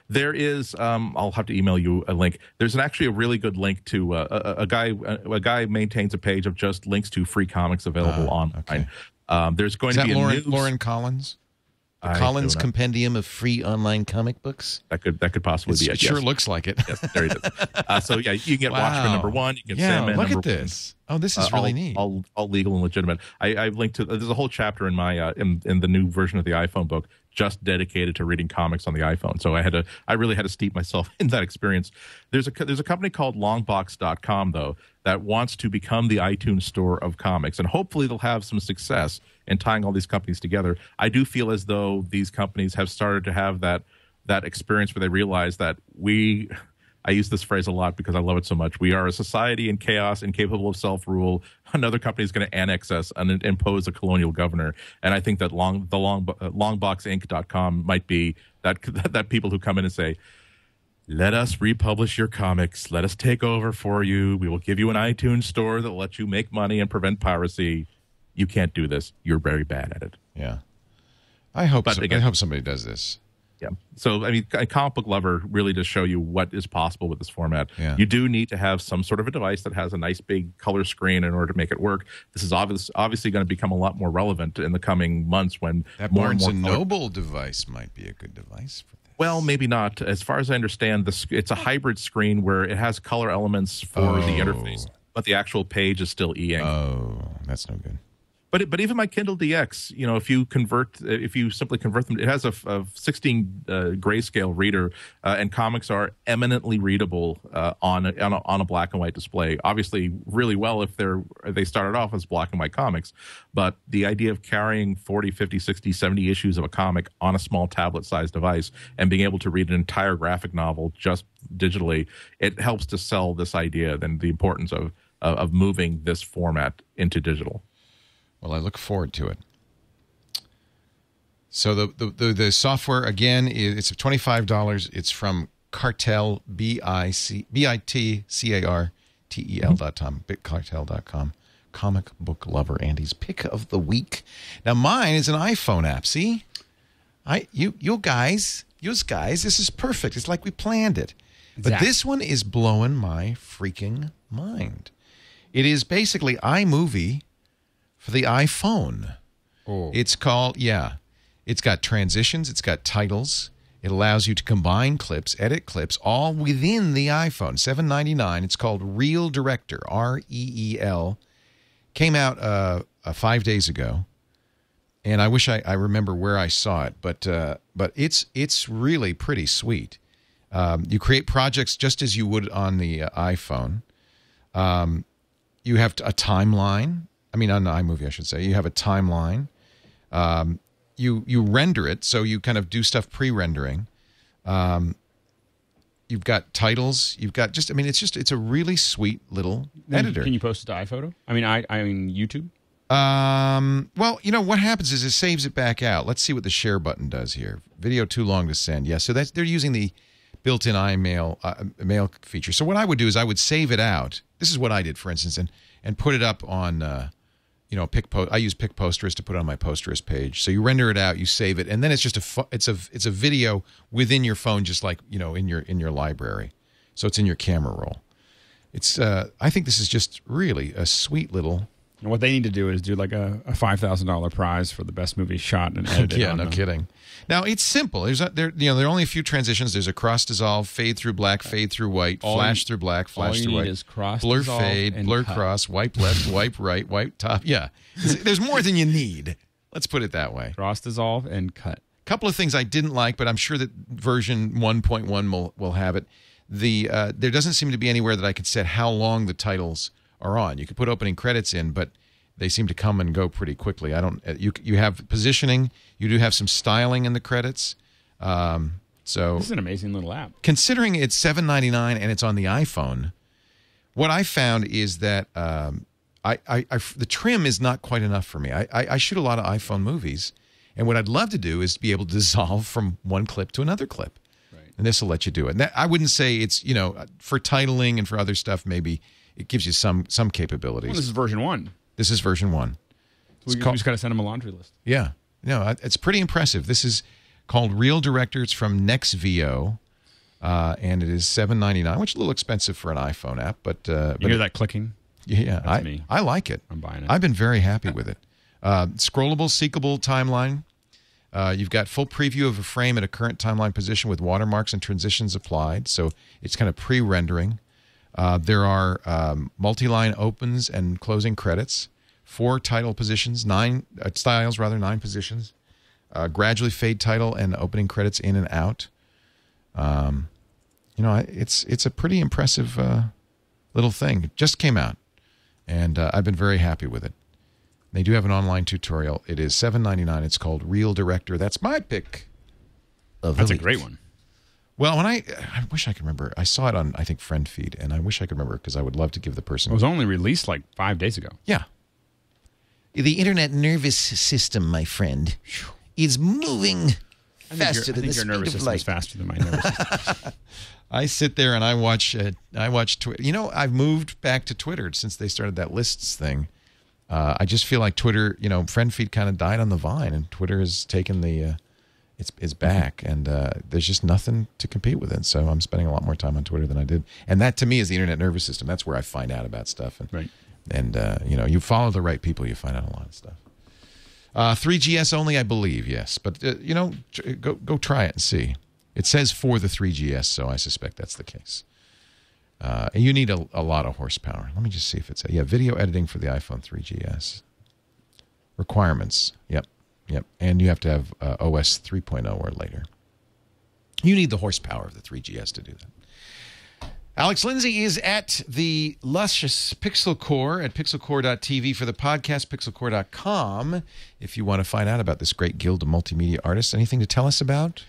There is. I'll have to email you a link. There's actually a really good link to a guy maintains a page of just links to free comics available online. Okay. There's going to be Lauren Collins. The Collins Compendium of Free Online Comic Books. That could possibly be it. It sure looks like it. Yes, there it is. So yeah, you can get Watchmen #1. You can get Sandman look #1. at this. Oh, this is really neat. All legal and legitimate. I've linked to. There's a whole chapter in my in the new version of the iPhone book just dedicated to reading comics on the iPhone. So I really had to steep myself in that experience. There's a company called Longbox.com though that wants to become the iTunes store of comics, and hopefully they'll have some success in tying all these companies together. I do feel as though these companies have started to have that experience where they realize that I use this phrase a lot because I love it so much. We are a society in chaos, incapable of self-rule. Another company is going to annex us and impose a colonial governor. And I think that longboxinc.com might be that people who come in and say, let us republish your comics. Let us take over for you. We will give you an iTunes store that will let you make money and prevent piracy. You can't do this. You're very bad at it. Yeah. I hope somebody does this. Yeah. So, I mean, ComicBookLover really does show you what is possible with this format. Yeah. You do need to have some sort of a device that has a nice big color screen in order to make it work. This is obviously going to become a lot more relevant in the coming months when that more Barnes and more Noble device might be a good device for this. Well, maybe not. As far as I understand, it's a hybrid screen where it has color elements for the interface, but the actual page is still e-ink. Oh, that's no good. But even my Kindle DX, if you simply convert them, it has a 16 grayscale reader, and comics are eminently readable on a black and white display. Obviously, really well if they started off as black and white comics, but the idea of carrying 40, 50, 60, 70 issues of a comic on a small tablet-sized device and being able to read an entire graphic novel just digitally, it helps to sell this idea and the importance of moving this format into digital. Well, I look forward to it. So the software, again, it's $25. It's from Cartel, BITCARTEL.com, bitcartel.com. Comic Book Lover, Andy's pick of the week. Now, mine is an iPhone app. See? You guys, this is perfect. It's like we planned it. Exactly. But this one is blowing my freaking mind. It is basically iMovie for the iPhone. Oh. It's called, it's got transitions, it's got titles. It allows you to combine clips, edit clips, all within the iPhone. $7.99. It's called Reel Director, REEL. Came out 5 days ago. And I wish I remember where I saw it, but it's really pretty sweet. You create projects just as you would on the iPhone. You have a timeline. I mean, on the iMovie, I should say. You have a timeline. you render it, so you kind of do stuff pre-rendering. You've got titles. You've got it's a really sweet little editor. Can you post it to iPhoto? I mean YouTube. Well, what happens is it saves it back out. Let's see what the share button does here. Video too long to send. Yeah, so they're using the built-in iMail mail feature. So what I would do is I would save it out. This is what I did, for instance, and put it up on I use PicPosterist to put it on my Posterist page. So you render it out, you save it, and then it's just it's a video within your phone, just like in your library. So it's in your camera roll. It's I think this is just really a sweet little. And what they need to do is do like a $5,000 prize for the best movie shot and edited. Yeah, no kidding. Now it's simple. There are only a few transitions. There's a cross dissolve, fade through black, fade through white, flash through black, flash through white. All you need is cross, blur, dissolve, fade, and blur, cut. cross, wipe left, wipe right, wipe top. Yeah, there's more than you need. Let's put it that way. Cross, dissolve, and cut. A couple of things I didn't like, but I'm sure that version 1.1 will have it. There doesn't seem to be anywhere that I could set how long the titles are on. You could put opening credits in, but they seem to come and go pretty quickly. You have positioning. You do have some styling in the credits. So this is an amazing little app. Considering it's $7.99 and it's on the iPhone, what I found is that the trim is not quite enough for me. I shoot a lot of iPhone movies, and what I'd love to do is be able to dissolve from one clip to another clip. Right. And this will let you do it. And I wouldn't say it's for titling and for other stuff. Maybe it gives you some capabilities. Well, this is version 1. This is version 1. So we just got to send them a laundry list. Yeah. No, it's pretty impressive. This is called Real Director. It's from NextVO, and it is $7.99, which is a little expensive for an iPhone app. But you hear that clicking? Yeah, That's me. I like it. I'm buying it. I've been very happy with it. Scrollable, seekable timeline. You've got full preview of a frame at a current timeline position with watermarks and transitions applied. So it's kind of pre-rendering. There are multi-line opens and closing credits, 4 title positions, 9 styles, 9 positions, gradually fade title and opening credits in and out. It's a pretty impressive little thing. It just came out, and I've been very happy with it. They do have an online tutorial. It is $7.99. It's called Real Director. That's my pick. That's a great one. Well, I wish I could remember. I saw it on, I think, Friend Feed, and I wish I could remember because I would love to give the person. It was only released like 5 days ago. Yeah. The internet nervous system, my friend, is moving faster than the speed of light. I think your nervous system is faster than my nervous system. I sit there and I watch Twitter. I've moved back to Twitter since they started that lists thing. I just feel like Twitter, Friend Feed kind of died on the vine, and Twitter has taken the it's back, and there's just nothing to compete with it. So I'm spending a lot more time on Twitter than I did, and that to me is the internet nervous system. That's where I find out about stuff, and right. And you follow the right people, you find out a lot of stuff. 3GS only, I believe, yes, but go try it and see. It says for the 3GS, so I suspect that's the case. And you need a lot of horsepower. Let me just see if it's video editing for the iPhone 3GS. Requirements. Yep. And you have to have OS 3.0 or later. You need the horsepower of the 3GS to do that. Alex Lindsay is at the luscious Pixel Core at pixelcore.tv for the podcast, pixelcore.com, if you want to find out about this great guild of multimedia artists. Anything to tell us about?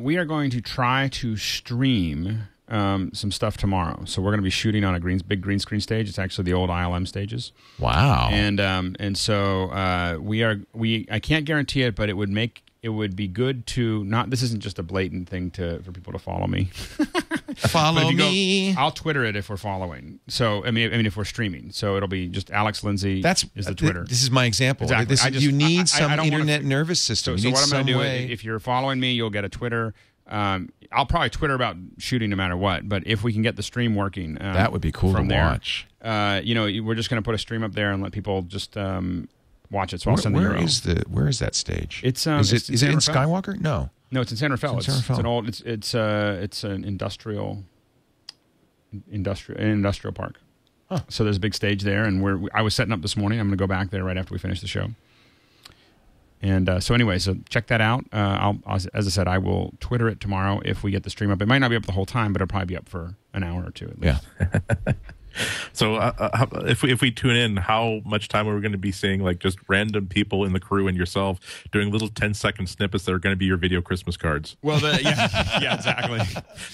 We are going to try to stream some stuff tomorrow. So we're going to be shooting on a big green screen stage. It's actually the old ILM stages. Wow. And so I can't guarantee it, but it would be good to not. This isn't just a blatant thing for people to follow me. Follow me. I'll Twitter it if we're following. So I mean if we're streaming. So it'll be just Alex Lindsay. Is the Twitter. This is my example. Exactly. You need some internet nervous system. So what I'm going to do, if you're following me, you'll get a Twitter. I'll probably Twitter about shooting no matter what. But if we can get the stream working, that would be cool to watch. We're just going to put a stream up there and let people just watch it. So I'll send the URL. Where is that stage? Is it in Skywalker? No, it's in San Rafael. It's an old. It's an industrial park. Huh. So there's a big stage there, and I was setting up this morning. I'm going to go back there right after we finish the show. And so check that out. As I said, I will Twitter it tomorrow if we get the stream up. It might not be up the whole time, but it'll probably be up for an hour or two at least. Yeah. So if we tune in, how much time are we going to be seeing like just random people in the crew and yourself doing little 10-second snippets that are going to be your video Christmas cards? Well, yeah, exactly.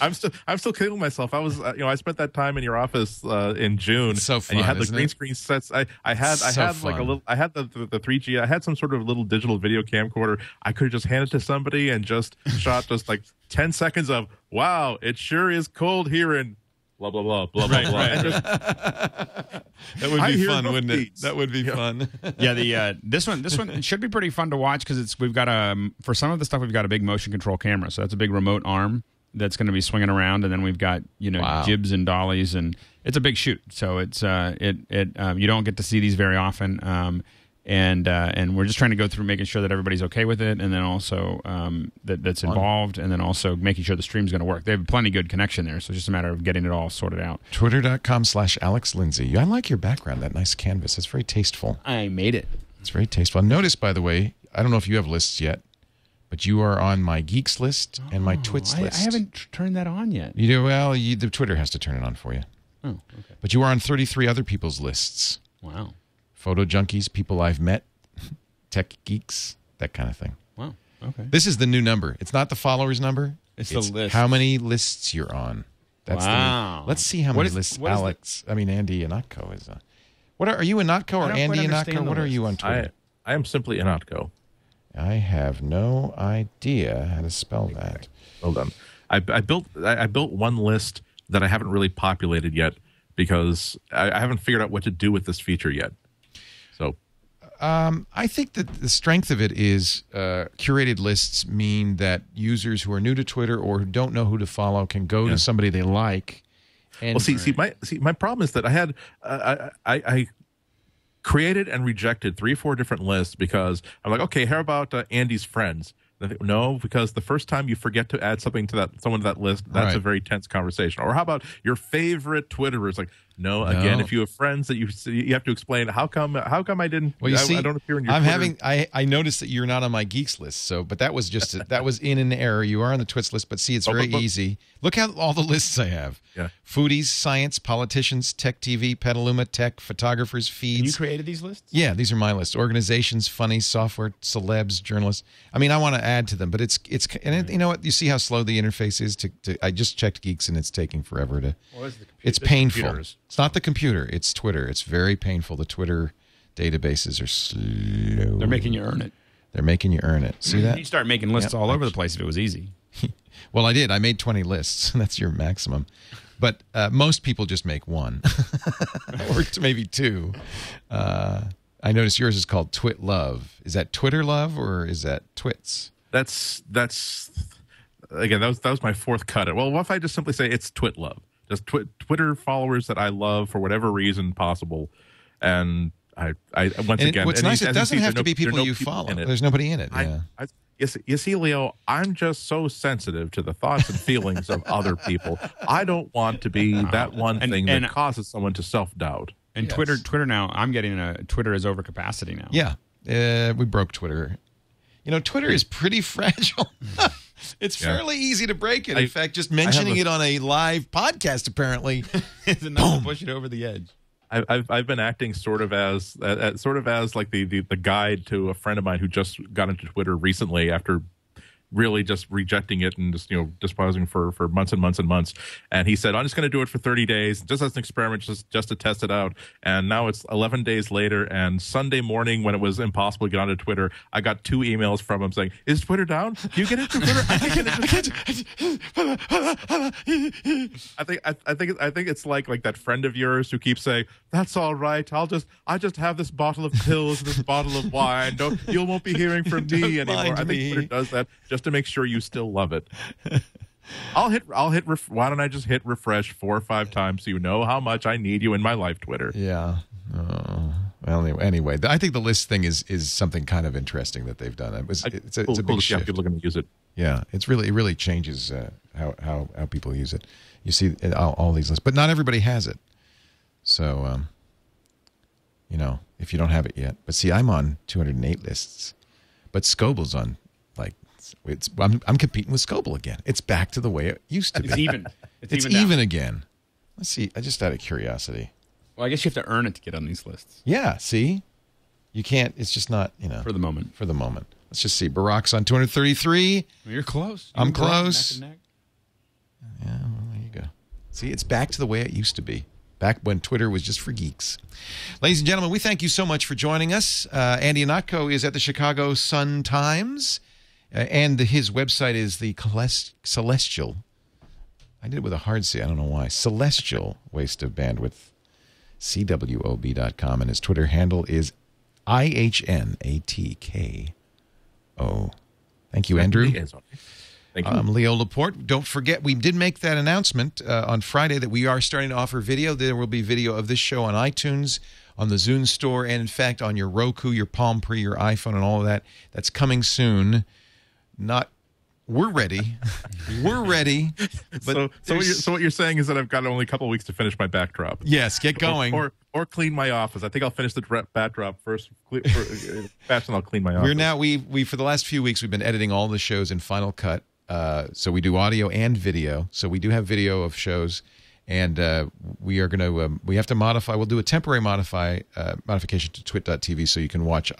I'm still kidding myself. I was I spent that time in your office in June. It's so fun, and you had the isn't green it? screen sets. I had like a little. I had the 3G. I had some sort of little digital video camcorder. I could have just handed it to somebody and just shot just like 10 seconds of wow. It sure is cold here in. Blah blah blah blah blah blah. That would be fun, wouldn't it? That would be fun. Yeah, this one should be pretty fun to watch because we've got for some of the stuff we've got a big motion control camera, so that's a big remote arm that's going to be swinging around, and then we've got jibs and dollies, and it's a big shoot. So it's you don't get to see these very often. And we're just trying to go through making sure that everybody's okay with it, and then also that's involved, and then also making sure the stream's going to work. They have plenty good connection there, so it's just a matter of getting it all sorted out. Twitter.com/Alex Lindsay. I like your background, that nice canvas. It's very tasteful. I made it. It's very tasteful. Notice, by the way, I don't know if you have lists yet, but you are on my Geeks list and my Twits list. I haven't turned that on yet. You do? Well, the Twitter has to turn it on for you. Oh, okay. But you are on 33 other people's lists. Wow. Photo junkies, people I've met, tech geeks, that kind of thing. Wow. Okay. This is the new number. It's not the followers number. It's the list. How many lists you're on. That's wow. Let's see how many lists Andy Ihnatko is on. Are you Ihnatko or Andy Ihnatko? What are you on Twitter? I am simply Ihnatko. I have no idea how to spell that. Hold on. I built one list that I haven't really populated yet because I haven't figured out what to do with this feature yet. So, I think that the strength of it is curated lists mean that users who are new to Twitter or who don't know who to follow can go to somebody they like. And my problem is that I had I created and rejected 3 or 4 different lists because I'm like, okay, how about Andy's friends? And I think, no, because the first time you forget to add someone to that list, that's a very tense conversation. Or how about your favorite Twitterers? Like, no, again, if you have friends that you have to explain how come I didn't. Well, I don't appear in your. I noticed that you're not on my Geeks list. But that was just that was in an error. You are on the Twits list, but see, it's very easy. Look at all the lists I have. Yeah. Foodies, science, politicians, tech TV, Petaluma, tech, photographers, feeds. And you created these lists? Yeah, these are my lists. Organizations, funny, software, celebs, journalists. I mean, I want to add to them, but you know what? You see how slow the interface is. I just checked Geeks, and it's taking forever to. It's painful. It's not the computer. It's Twitter. It's very painful. The Twitter databases are slow. They're making you earn it. They're making you earn it. See that? You'd start making lists all over the place if it was easy. Well, I did. I made 20 lists. That's your maximum. But most people just make one or maybe 2. I noticed yours is called Twit Love. Is that Twitter Love or is that Twits? That's again, that was my 4th cut. Well, what if I just simply say it's Twit Love? Just Twitter followers that I love for whatever reason possible. And I once again, what's nice, it doesn't have to be people you people follow. There's nobody in it. You see, Leo, I'm just so sensitive to the thoughts and feelings of other people. I don't want to be that one thing that causes someone to self-doubt. And yes. Twitter now, I'm getting Twitter is over capacity now. Yeah, we broke Twitter. Twitter is pretty fragile. It's fairly easy to break it. In fact, just mentioning it on a live podcast apparently is enough to push it over the edge. I've been acting sort of as like the guide to a friend of mine who just got into Twitter recently after really just rejecting it and just despising for months and months and months. And he said, I'm just going to do it for 30 days just as an experiment, just to test it out. And now it's 11 days later, and Sunday morning when it was impossible to get onto Twitter, I got 2 emails from him saying, is Twitter down? Do you get into Twitter? I think it's like that friend of yours who keeps saying, that's all right, I just have this bottle of pills, this bottle of wine. You won't be hearing from me anymore. I think Twitter does that just to make sure you still love it. I'll hit. Why don't I just hit refresh 4 or 5 times so you know how much I need you in my life, Twitter? Yeah. Well, anyway, I think the list thing is something kind of interesting that they've done. It's a big shift. People are going to use it. Yeah, it really changes how people use it. You see all these lists, but not everybody has it. So, if you don't have it yet, but see, I'm on 208 lists, but Scoble's on I'm competing with Scoble again. It's back to the way it used to be. It's even. It's even again. Let's see. Just out of curiosity. Well, I guess you have to earn it to get on these lists. Yeah, see? You can't. It's just not, For the moment. For the moment. Let's just see. Barack's on 233. Well, you're close. I'm close. Neck and neck. Yeah, well, there you go. See, it's back to the way it used to be. Back when Twitter was just for geeks. Ladies and gentlemen, we thank you so much for joining us. Andy Ihnatko is at the Chicago Sun-Times, and his website is the Celestial. I did it with a hard C. I don't know why. Celestial Waste of Bandwidth, CWOB.com, and his Twitter handle is IHNATKO. Thank you, Andrew. Thank you. I'm Leo Laporte. Don't forget, we did make that announcement on Friday that we are starting to offer video. There will be video of this show on iTunes, on the Zune store, and in fact on your Roku, your Palm Pre, your iPhone, and all of that. That's coming soon. We're ready. We're ready. But so what you're saying is that I've got only a couple of weeks to finish my backdrop. Yes, get going. Or clean my office. I think I'll finish the backdrop first. Fast, and I'll clean my office. We for the last few weeks we've been editing all the shows in Final Cut. So we do audio and video. So we do have video of shows, and we are going to we have to modify. We'll do a temporary modification to twit.tv so you can watch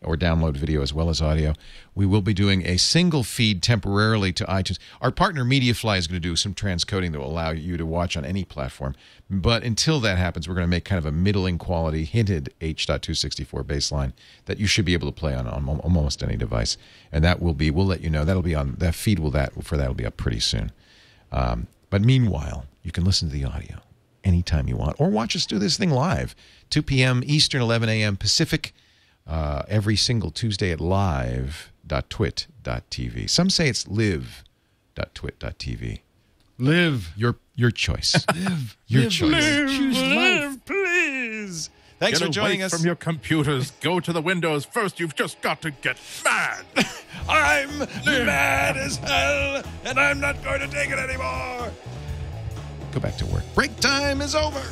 or download video as well as audio. We will be doing a single feed temporarily to iTunes. Our partner MediaFly is going to do some transcoding that will allow you to watch on any platform. But until that happens, we're going to make kind of a middling quality hinted H.264 baseline that you should be able to play on almost any device. And that will be, we'll let you know, that'll be on, that feed will be up pretty soon. But meanwhile, you can listen to the audio anytime you want or watch us do this thing live, 2 p.m. Eastern, 11 a.m. Pacific, every single Tuesday at live.twit.tv. Some say it's live.twit.tv. Live. Your choice. Live. Your choice. Choose life. Please. Thanks Get for joining away us. From your computers. Go to the windows. First, you've just got to get mad. I'm mad as hell, and I'm not going to take it anymore. Go back to work. Break time is over.